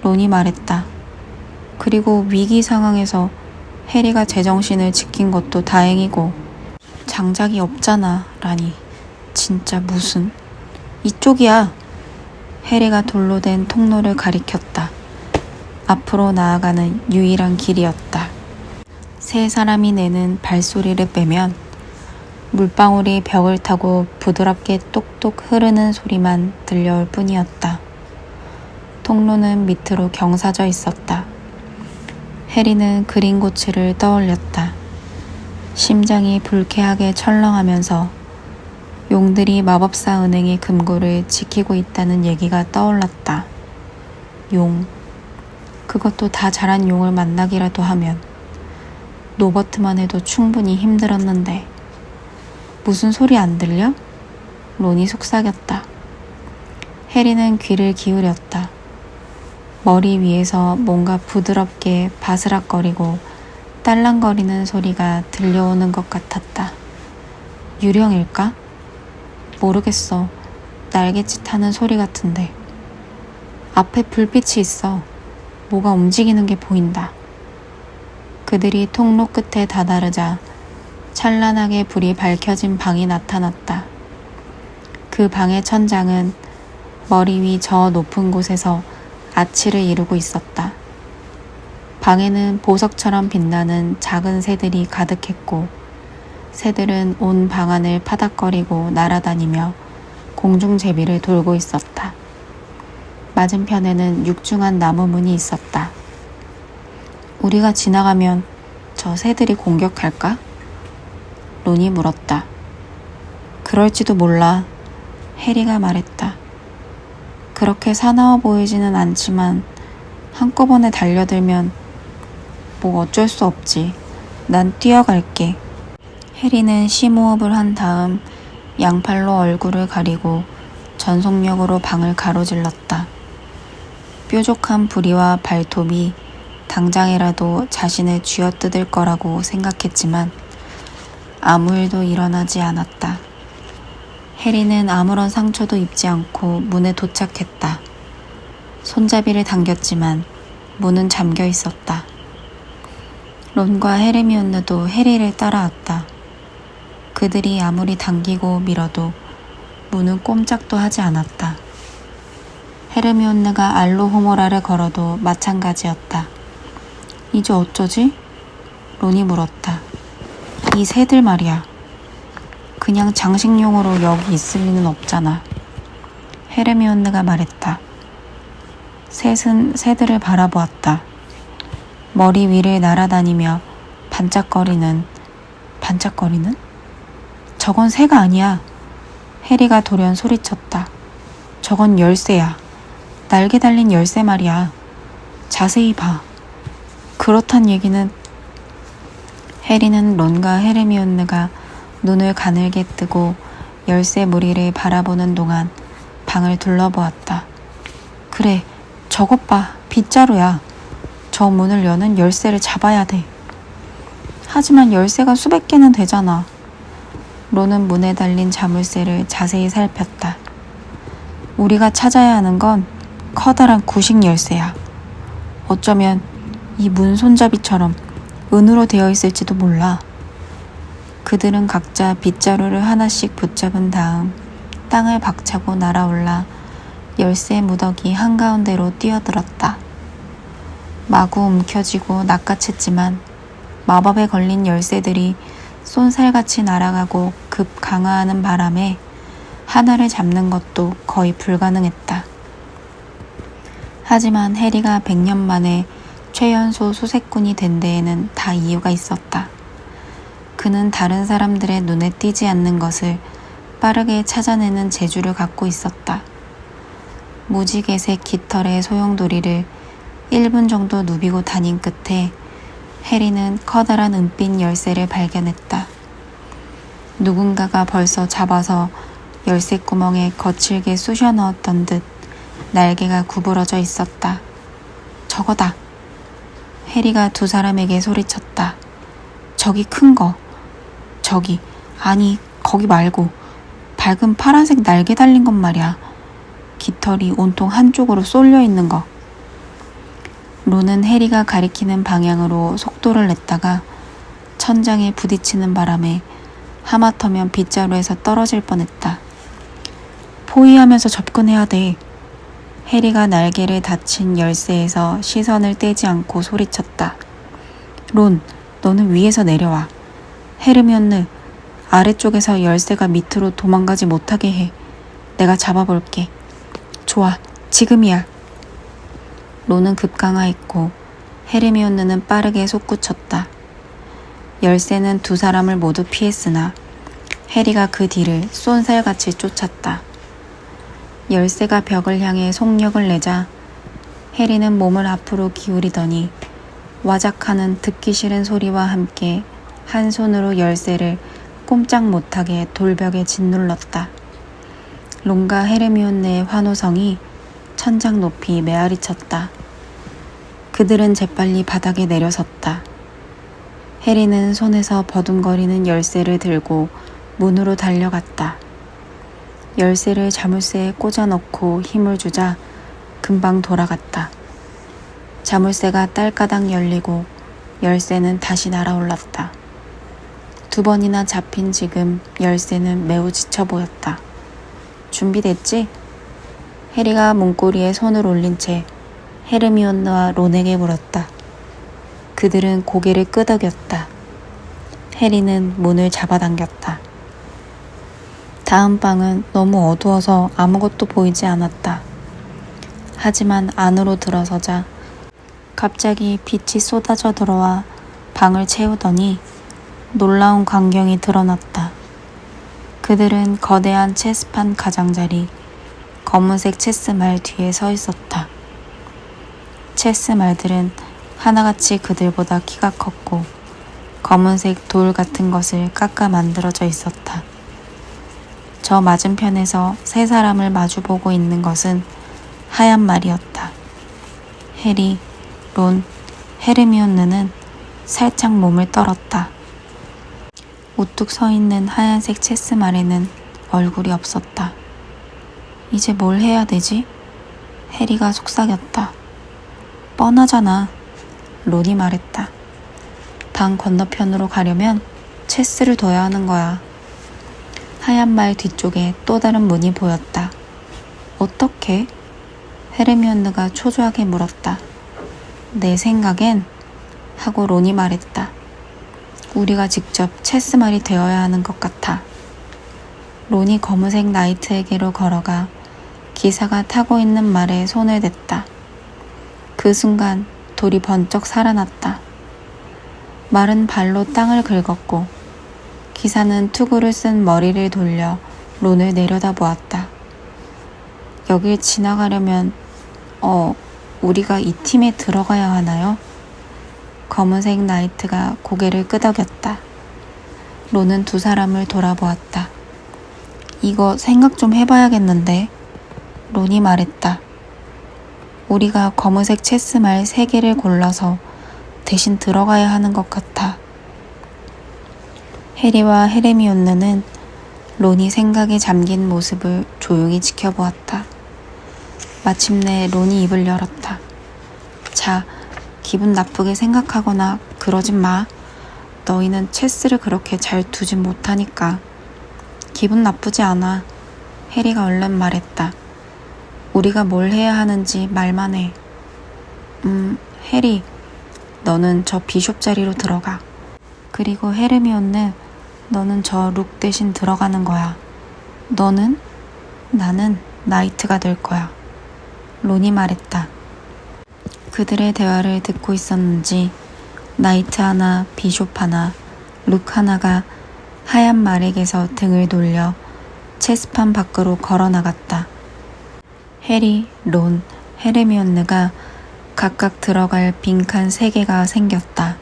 론이 말했다. 그리고 위기 상황에서 해리가 제정신을 지킨 것도 다행이고. 장작이 없잖아, 라니. 진짜 무슨. 이쪽이야. 해리가 돌로 된 통로를 가리켰다. 앞으로 나아가는 유일한 길이었다. 세 사람이 내는 발소리를 빼면 물방울이 벽을 타고 부드럽게 똑똑 흐르는 소리만 들려올 뿐이었다. 통로는 밑으로 경사져 있었다. 해리는 그린고치를 떠올렸다. 심장이 불쾌하게 철렁하면서 용들이 마법사 은행의 금고를 지키고 있다는 얘기가 떠올랐다. 용. 그것도 다 자란 용을 만나기라도 하면. 노버트만 해도 충분히 힘들었는데. 무슨 소리 안 들려? 론이 속삭였다. 해리는 귀를 기울였다. 머리 위에서 뭔가 부드럽게 바스락거리고 딸랑거리는 소리가 들려오는 것 같았다. 유령일까? 모르겠어. 날갯짓 하는 소리 같은데. 앞에 불빛이 있어. 뭐가 움직이는 게 보인다. 그들이 통로 끝에 다다르자 찬란하게 불이 밝혀진 방이 나타났다. 그 방의 천장은 머리 위 저 높은 곳에서 아치를 이루고 있었다. 방에는 보석처럼 빛나는 작은 새들이 가득했고 새들은 온 방 안을 파닥거리고 날아다니며 공중제비를 돌고 있었다. 맞은편에는 육중한 나무 문이 있었다. 우리가 지나가면 저 새들이 공격할까? 론이 물었다. 그럴지도 몰라. 해리가 말했다. 그렇게 사나워 보이지는 않지만 한꺼번에 달려들면 뭐 어쩔 수 없지. 난 뛰어갈게. 해리는 심호흡을 한 다음 양팔로 얼굴을 가리고 전속력으로 방을 가로질렀다. 뾰족한 부리와 발톱이 당장이라도 자신을 쥐어뜯을 거라고 생각했지만 아무 일도 일어나지 않았다. 해리는 아무런 상처도 입지 않고 문에 도착했다. 손잡이를 당겼지만 문은 잠겨 있었다. 론과 헤르미온느도 해리를 따라왔다. 그들이 아무리 당기고 밀어도 문은 꼼짝도 하지 않았다. 헤르미온느가 알로호모라를 걸어도 마찬가지였다. 이제 어쩌지? 론이 물었다. 이 새들 말이야. 그냥 장식용으로 여기 있을 리는 없잖아. 헤르미온느가 말했다. 셋은 새들을 바라보았다. 머리 위를 날아다니며 반짝거리는? 저건 새가 아니야. 해리가 돌연 소리쳤다. 저건 열쇠야. 날개 달린 열쇠 말이야. 자세히 봐. 그렇단 얘기는. 해리는 론과 헤르미온느가 눈을 가늘게 뜨고 열쇠 무리를 바라보는 동안 방을 둘러보았다. 그래, 저것 봐. 빗자루야. 저 문을 여는 열쇠를 잡아야 돼. 하지만 열쇠가 수백 개는 되잖아. 론은 문에 달린 자물쇠를 자세히 살폈다. 우리가 찾아야 하는 건 커다란 구식 열쇠야. 어쩌면 이 문 손잡이처럼 은으로 되어 있을지도 몰라. 그들은 각자 빗자루를 하나씩 붙잡은 다음 땅을 박차고 날아올라 열쇠 무더기 한가운데로 뛰어들었다. 마구 움켜쥐고 낚아챘지만 마법에 걸린 열쇠들이 쏜살같이 날아가고 급 강화하는 바람에 하나를 잡는 것도 거의 불가능했다. 하지만 해리가 100년 만에 최연소 수색꾼이 된 데에는 다 이유가 있었다. 그는 다른 사람들의 눈에 띄지 않는 것을 빠르게 찾아내는 재주를 갖고 있었다. 무지개색 깃털의 소용돌이를 1분 정도 누비고 다닌 끝에 해리는 커다란 은빛 열쇠를 발견했다. 누군가가 벌써 잡아서 열쇠 구멍에 거칠게 쑤셔 넣었던 듯 날개가 구부러져 있었다. 저거다. 해리가 두 사람에게 소리쳤다. 저기 큰 거. 저기, 아니 거기 말고 밝은 파란색 날개 달린 것 말이야. 깃털이 온통 한쪽으로 쏠려 있는 거. 론은 해리가 가리키는 방향으로 속도를 냈다가 천장에 부딪히는 바람에 하마터면 빗자루에서 떨어질 뻔했다. 포위하면서 접근해야 돼. 해리가 날개를 닫힌 열쇠에서 시선을 떼지 않고 소리쳤다. 론, 너는 위에서 내려와. 헤르미온느, 아래쪽에서 열쇠가 밑으로 도망가지 못하게 해. 내가 잡아볼게. 좋아, 지금이야. 론은 급강하했고 헤르미온느는 빠르게 솟구쳤다. 열쇠는 두 사람을 모두 피했으나 해리가 그 뒤를 쏜살같이 쫓았다. 열쇠가 벽을 향해 속력을 내자 해리는 몸을 앞으로 기울이더니 와작하는 듣기 싫은 소리와 함께 한 손으로 열쇠를 꼼짝 못하게 돌벽에 짓눌렀다. 론과 헤르미온네의 환호성이 천장 높이 메아리쳤다. 그들은 재빨리 바닥에 내려섰다. 해리는 손에서 버둥거리는 열쇠를 들고 문으로 달려갔다. 열쇠를 자물쇠에 꽂아 넣고 힘을 주자 금방 돌아갔다. 자물쇠가 딸까당 열리고 열쇠는 다시 날아올랐다. 2번이나 잡힌 지금 열쇠는 매우 지쳐 보였다. 준비됐지? 해리가 문고리에 손을 올린 채 헤르미온느와 론에게 물었다. 그들은 고개를 끄덕였다. 해리는 문을 잡아당겼다. 다음 방은 너무 어두워서 아무것도 보이지 않았다. 하지만 안으로 들어서자 갑자기 빛이 쏟아져 들어와 방을 채우더니 놀라운 광경이 드러났다. 그들은 거대한 체스판 가장자리, 검은색 체스말 뒤에 서 있었다. 체스말들은 하나같이 그들보다 키가 컸고 검은색 돌 같은 것을 깎아 만들어져 있었다. 저 맞은편에서 3사람을 마주보고 있는 것은 하얀 말이었다. 해리, 론, 헤르미온느는 살짝 몸을 떨었다. 우뚝 서 있는 하얀색 체스말에는 얼굴이 없었다. 이제 뭘 해야 되지? 해리가 속삭였다. 뻔하잖아. 론이 말했다. 방 건너편으로 가려면 체스를 둬야 하는 거야. 하얀 말 뒤쪽에 또 다른 문이 보였다. 어떻게? 헤르미온느가 초조하게 물었다. 내 생각엔 하고 론이 말했다. 우리가 직접 체스말이 되어야 하는 것 같아. 론이 검은색 나이트에게로 걸어가 기사가 타고 있는 말에 손을 댔다. 그 순간 돌이 번쩍 살아났다. 말은 발로 땅을 긁었고 기사는 투구를 쓴 머리를 돌려 론을 내려다보았다. 여길 지나가려면 우리가 이 팀에 들어가야 하나요? 검은색 나이트가 고개를 끄덕였다. 론은 2사람을 돌아보았다. 이거 생각 좀 해봐야겠는데. 론이 말했다. 우리가 검은색 체스말 3개를 골라서 대신 들어가야 하는 것 같아. 해리와 헤르미온느는 론이 생각에 잠긴 모습을 조용히 지켜보았다. 마침내 론이 입을 열었다. 자, 기분 나쁘게 생각하거나 그러진 마. 너희는 체스를 그렇게 잘 두진 못하니까. 기분 나쁘지 않아. 해리가 얼른 말했다. 우리가 뭘 해야 하는지 말만 해. 해리, 너는 저 비숍 자리로 들어가. 그리고 헤르미온느, 너는 저 룩 대신 들어가는 거야. 너는? 나는 나이트가 될 거야. 론이 말했다. 그들의 대화를 듣고 있었는지 나이트 하나, 비숍 하나, 룩 하나가 하얀 말에게서 등을 돌려 체스판 밖으로 걸어나갔다. 해리, 론, 헤르미온느가 각각 들어갈 빈칸 3개가 생겼다.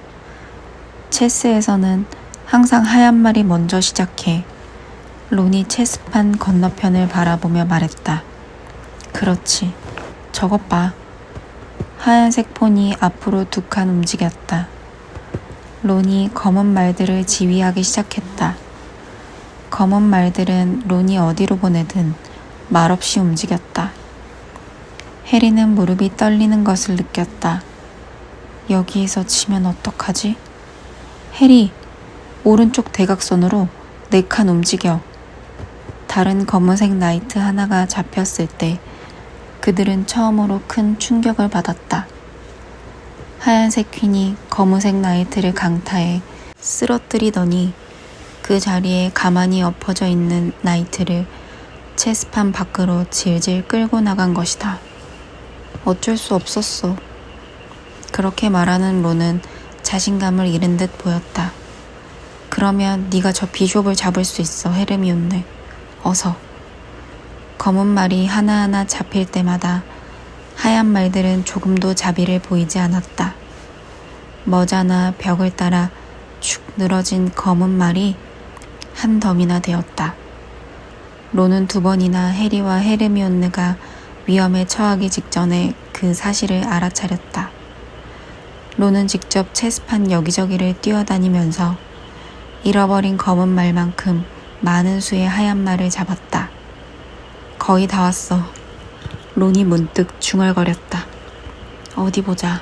체스에서는 항상 하얀 말이 먼저 시작해. 론이 체스판 건너편을 바라보며 말했다. 그렇지. 저것 봐. 하얀색 폰이 앞으로 2칸 움직였다. 론이 검은 말들을 지휘하기 시작했다. 검은 말들은 론이 어디로 보내든 말없이 움직였다. 해리는 무릎이 떨리는 것을 느꼈다. 여기에서 지면 어떡하지? 해리, 오른쪽 대각선으로 4칸 움직여. 다른 검은색 나이트 하나가 잡혔을 때 그들은 처음으로 큰 충격을 받았다. 하얀색 퀸이 검은색 나이트를 강타해 쓰러뜨리더니 그 자리에 가만히 엎어져 있는 나이트를 체스판 밖으로 질질 끌고 나간 것이다. 어쩔 수 없었어. 그렇게 말하는 론은 자신감을 잃은 듯 보였다. 그러면 네가 저 비숍을 잡을 수 있어, 헤르미온느. 어서. 검은 말이 하나하나 잡힐 때마다 하얀 말들은 조금도 자비를 보이지 않았다. 머자나 벽을 따라 축 늘어진 검은 말이 한 덤이나 되었다. 론은 2번이나 해리와 헤르미온느가 위험에 처하기 직전에 그 사실을 알아차렸다. 론은 직접 체스판 여기저기를 뛰어다니면서 잃어버린 검은 말만큼 많은 수의 하얀 말을 잡았다. 거의 다 왔어. 론이 문득 중얼거렸다. 어디 보자.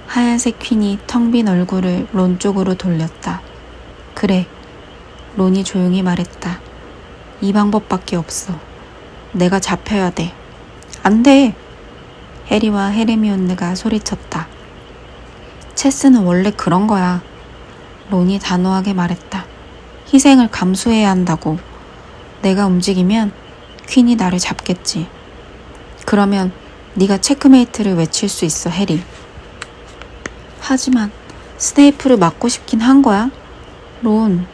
하얀색 퀸이 텅 빈 얼굴을 론 쪽으로 돌렸다. 그래. 론이 조용히 말했다. 이 방법밖에 없어. 내가 잡혀야 돼. 안 돼! 해리와 헤르미온느가 소리쳤다. 체스는 원래 그런 거야. 론이 단호하게 말했다. 희생을 감수해야 한다고. 내가 움직이면 퀸이 나를 잡겠지. 그러면 네가 체크메이트를 외칠 수 있어, 해리. 하지만 스네이프를 맞고 싶긴 한 거야. 론,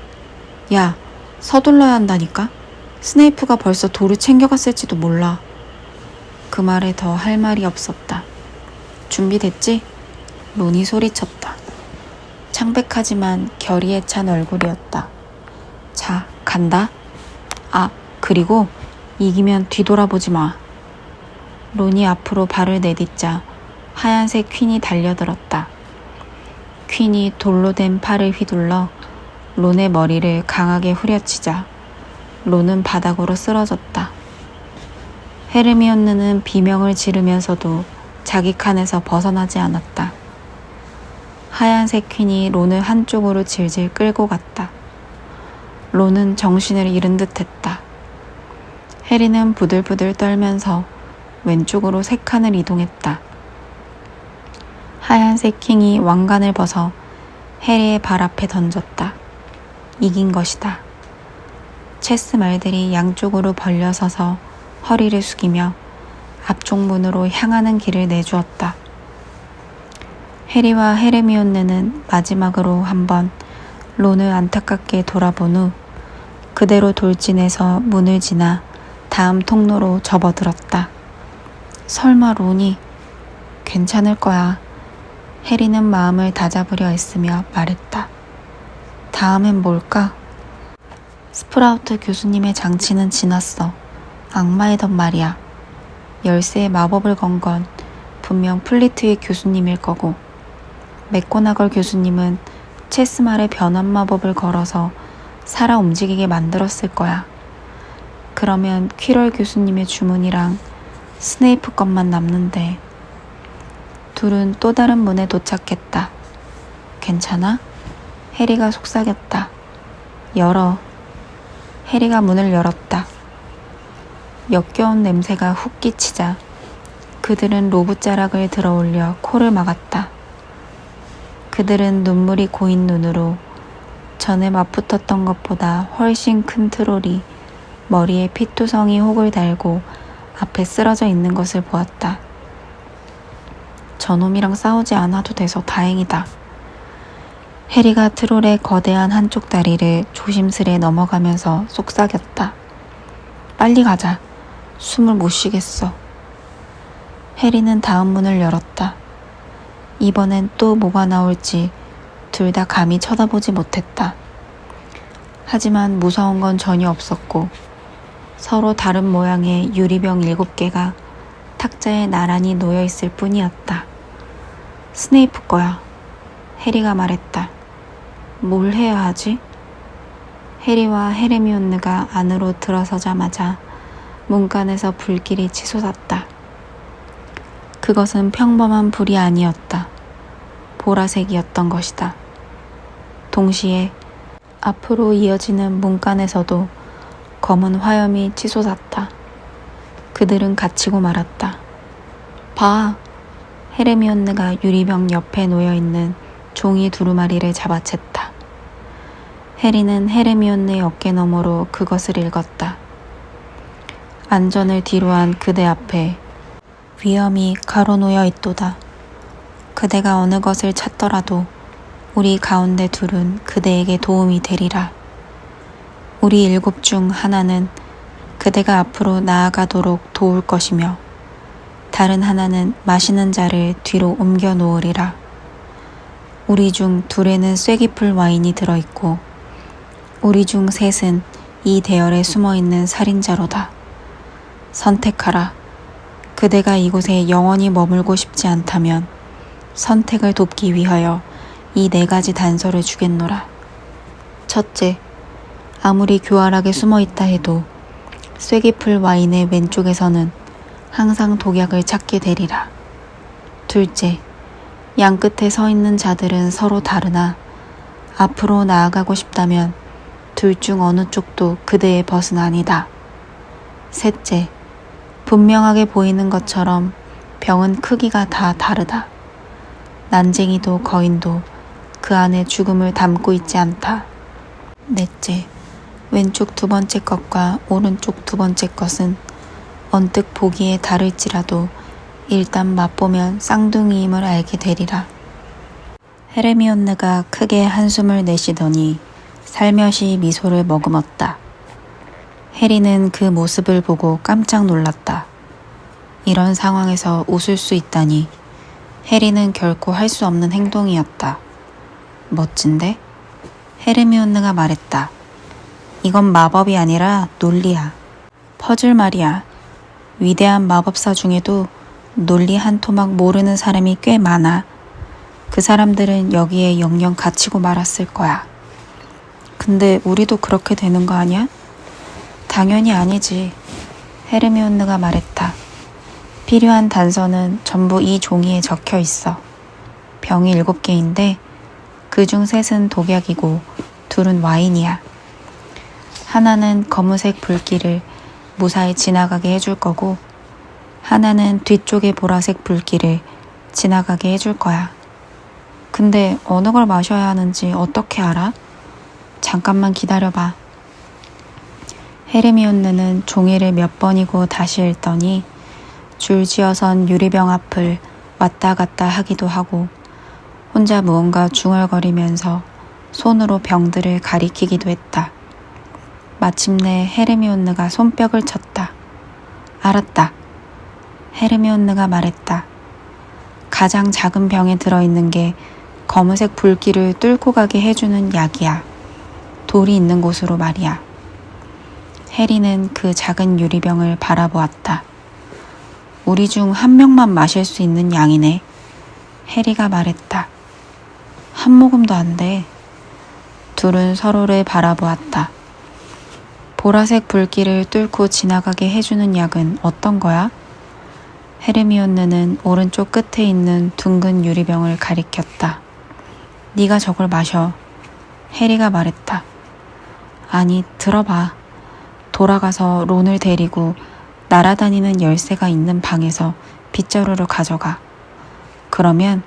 야, 서둘러야 한다니까. 스네이프가 벌써 돌을 챙겨갔을지도 몰라. 그 말에 더 할 말이 없었다. 준비됐지? 론이 소리쳤다. 창백하지만 결의에 찬 얼굴이었다. 자, 간다. 아, 그리고 이기면 뒤돌아보지 마. 론이 앞으로 발을 내딛자 하얀색 퀸이 달려들었다. 퀸이 돌로 된 팔을 휘둘러 론의 머리를 강하게 후려치자 론은 바닥으로 쓰러졌다. 헤르미온느는 비명을 지르면서도 자기 칸에서 벗어나지 않았다. 하얀색 퀸이 론을 한쪽으로 질질 끌고 갔다. 론은 정신을 잃은 듯했다. 해리는 부들부들 떨면서 왼쪽으로 3칸을 이동했다. 하얀색 킹이 왕관을 벗어 해리의 발 앞에 던졌다. 이긴 것이다. 체스 말들이 양쪽으로 벌려서서 허리를 숙이며 앞쪽 문으로 향하는 길을 내주었다. 해리와 헤르미온느는 마지막으로 한번 론을 안타깝게 돌아본 후 그대로 돌진해서 문을 지나 다음 통로로 접어들었다. 설마 론이 괜찮을 거야. 해리는 마음을 다잡으려 애쓰며 말했다. 다음엔 뭘까? 스프라우트 교수님의 장치는 지났어. 악마이던 말이야. 열쇠에 마법을 건 건 분명 플리트의 교수님일 거고 맥고나걸 교수님은 체스말에 변환 마법을 걸어서 살아 움직이게 만들었을 거야. 그러면 퀴럴 교수님의 주문이랑 스네이프 것만 남는데. 둘은 또 다른 문에 도착했다. 괜찮아? 해리가 속삭였다. 열어. 해리가 문을 열었다. 역겨운 냄새가 훅 끼치자 그들은 로브자락을 들어 올려 코를 막았다. 그들은 눈물이 고인 눈으로 전에 맞붙었던 것보다 훨씬 큰 트롤이 머리에 피투성이 혹을 달고 앞에 쓰러져 있는 것을 보았다. 저놈이랑 싸우지 않아도 돼서 다행이다. 해리가 트롤의 거대한 한쪽 다리를 조심스레 넘어가면서 속삭였다. 빨리 가자. 숨을 못 쉬겠어. 해리는 다음 문을 열었다. 이번엔 또 뭐가 나올지 둘 다 감히 쳐다보지 못했다. 하지만 무서운 건 전혀 없었고 서로 다른 모양의 유리병 7개가 탁자에 나란히 놓여 있을 뿐이었다. 스네이프 거야. 해리가 말했다. 뭘 해야 하지? 해리와 헤르미온느가 안으로 들어서자마자 문간에서 불길이 치솟았다. 그것은 평범한 불이 아니었다. 보라색이었던 것이다. 동시에 앞으로 이어지는 문간에서도 검은 화염이 치솟았다. 그들은 갇히고 말았다. 봐! 헤르미온느가 유리병 옆에 놓여있는 종이 두루마리를 잡아챘다. 해리는 헤르미온느의 어깨 너머로 그것을 읽었다. 안전을 뒤로한 그대 앞에 위험이 가로놓여 있도다. 그대가 어느 것을 찾더라도 우리 가운데 둘은 그대에게 도움이 되리라. 우리 7 중 하나는 그대가 앞으로 나아가도록 도울 것이며 다른 하나는 마시는 자를 뒤로 옮겨 놓으리라. 우리 중 둘에는 쐐기풀 와인이 들어있고 우리 중 셋은 이 대열에 숨어있는 살인자로다. 선택하라. 그대가 이곳에 영원히 머물고 싶지 않다면 선택을 돕기 위하여 이 4가지 단서를 주겠노라. 첫째, 아무리 교활하게 숨어있다 해도 쐐기풀 와인의 왼쪽에서는 항상 독약을 찾게 되리라. 둘째, 양끝에 서 있는 자들은 서로 다르나 앞으로 나아가고 싶다면 둘 중 어느 쪽도 그대의 벗은 아니다. 셋째, 분명하게 보이는 것처럼 병은 크기가 다 다르다. 난쟁이도 거인도 그 안에 죽음을 담고 있지 않다. 넷째, 왼쪽 2번째 것과 오른쪽 2번째 것은 언뜻 보기에 다를지라도 일단 맛보면 쌍둥이임을 알게 되리라. 헤르미온느가 크게 한숨을 내쉬더니 살며시 미소를 머금었다. 해리는 그 모습을 보고 깜짝 놀랐다. 이런 상황에서 웃을 수 있다니 해리는 결코 할 수 없는 행동이었다. 멋진데? 헤르미온느가 말했다. 이건 마법이 아니라 논리야. 퍼즐 말이야. 위대한 마법사 중에도 논리 한 토막 모르는 사람이 꽤 많아. 그 사람들은 여기에 영영 갇히고 말았을 거야. 근데 우리도 그렇게 되는 거 아니야? 당연히 아니지. 헤르미온느가 말했다. 필요한 단서는 전부 이 종이에 적혀 있어. 병이 7개인데 그중 3은 독약이고 2은 와인이야. 하나는 검은색 불길을 무사히 지나가게 해줄 거고 하나는 뒤쪽의 보라색 불길을 지나가게 해줄 거야. 근데 어느 걸 마셔야 하는지 어떻게 알아? 잠깐만 기다려봐. 헤르미온느는 종이를 몇 번이고 다시 읽더니 줄지어선 유리병 앞을 왔다 갔다 하기도 하고 혼자 무언가 중얼거리면서 손으로 병들을 가리키기도 했다. 마침내 헤르미온느가 손뼉을 쳤다. 알았다. 헤르미온느가 말했다. 가장 작은 병에 들어있는 게 검은색 불길을 뚫고 가게 해주는 약이야. 돌이 있는 곳으로 말이야. 해리는 그 작은 유리병을 바라보았다. 우리 중 한 명만 마실 수 있는 양이네. 해리가 말했다. 한 모금도 안 돼. 둘은 서로를 바라보았다. 보라색 불길을 뚫고 지나가게 해주는 약은 어떤 거야? 헤르미온느는 오른쪽 끝에 있는 둥근 유리병을 가리켰다. 네가 저걸 마셔. 해리가 말했다. 아니, 들어봐. 돌아가서 론을 데리고 날아다니는 열쇠가 있는 방에서 빗자루를 가져가. 그러면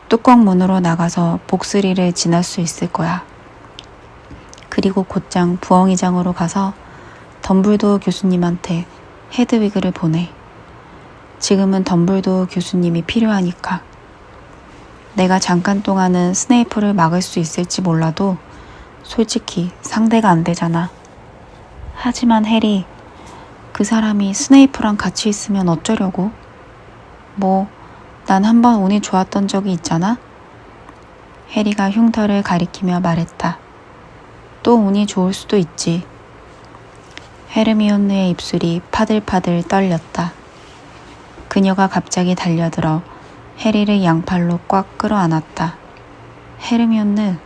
뚜껑 문으로 나가서 복스리를 지날 수 있을 거야. 그리고 곧장 부엉이장으로 가서 덤블도어 교수님한테 헤드위그를 보내. 지금은 덤블도어 교수님이 필요하니까. 내가 잠깐 동안은 스네이프를 막을 수 있을지 몰라도 솔직히 상대가 안 되잖아. 하지만 해리, 그 사람이 스네이프랑 같이 있으면 어쩌려고? 난 한번 운이 좋았던 적이 있잖아? 해리가 흉터를 가리키며 말했다. 또 운이 좋을 수도 있지. 헤르미온느의 입술이 파들파들 떨렸다. 그녀가 갑자기 달려들어 해리를 양팔로 꽉 끌어안았다. 헤르미온느,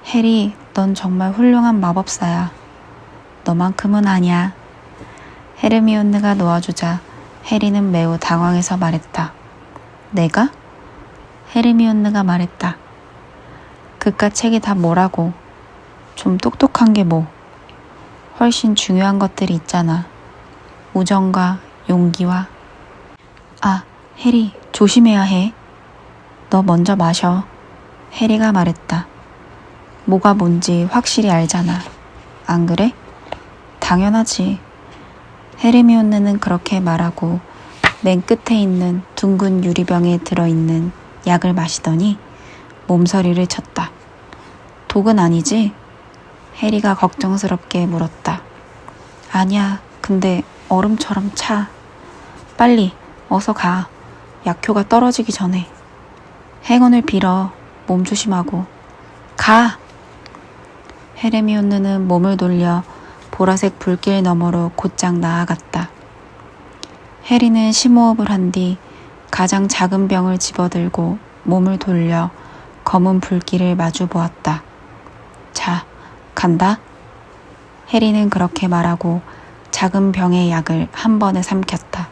해리, 넌 정말 훌륭한 마법사야. 너만큼은 아니야. 헤르미온느가 놓아주자 해리는 매우 당황해서 말했다. 내가? 헤르미온느가 말했다. 그깟 책이 다 뭐라고. 좀 똑똑한 게 뭐. 훨씬 중요한 것들이 있잖아. 우정과 용기와. 아, 해리, 조심해야 해. 너 먼저 마셔. 해리가 말했다. 뭐가 뭔지 확실히 알잖아. 안 그래? 당연하지. 헤르미온느는 그렇게 말하고 맨 끝에 있는 둥근 유리병에 들어있는 약을 마시더니 몸서리를 쳤다. 독은 아니지? 해리가 걱정스럽게 물었다. 아니야, 근데 얼음처럼 차. 빨리 어서 가. 약효가 떨어지기 전에. 행운을 빌어. 몸 조심하고. 가! 헤르미온느는 몸을 돌려 보라색 불길 너머로 곧장 나아갔다. 해리는 심호흡을 한 뒤 가장 작은 병을 집어들고 몸을 돌려 검은 불길을 마주 보았다. 자, 간다. 해리는 그렇게 말하고 작은 병의 약을 한 번에 삼켰다.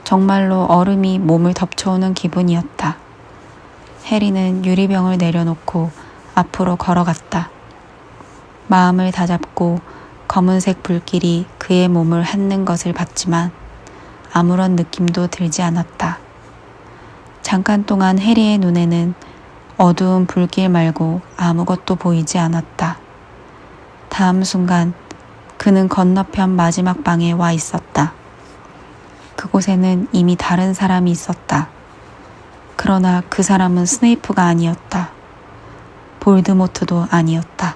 정말로 얼음이 몸을 덮쳐오는 기분이었다. 해리는 유리병을 내려놓고 앞으로 걸어갔다. 마음을 다잡고 검은색 불길이 그의 몸을 핥는 것을 봤지만 아무런 느낌도 들지 않았다. 잠깐 동안 해리의 눈에는 어두운 불길 말고 아무것도 보이지 않았다. 다음 순간 그는 건너편 마지막 방에 와 있었다. 그곳에는 이미 다른 사람이 있었다. 그러나 그 사람은 스네이프가 아니었다. 볼드모트도 아니었다.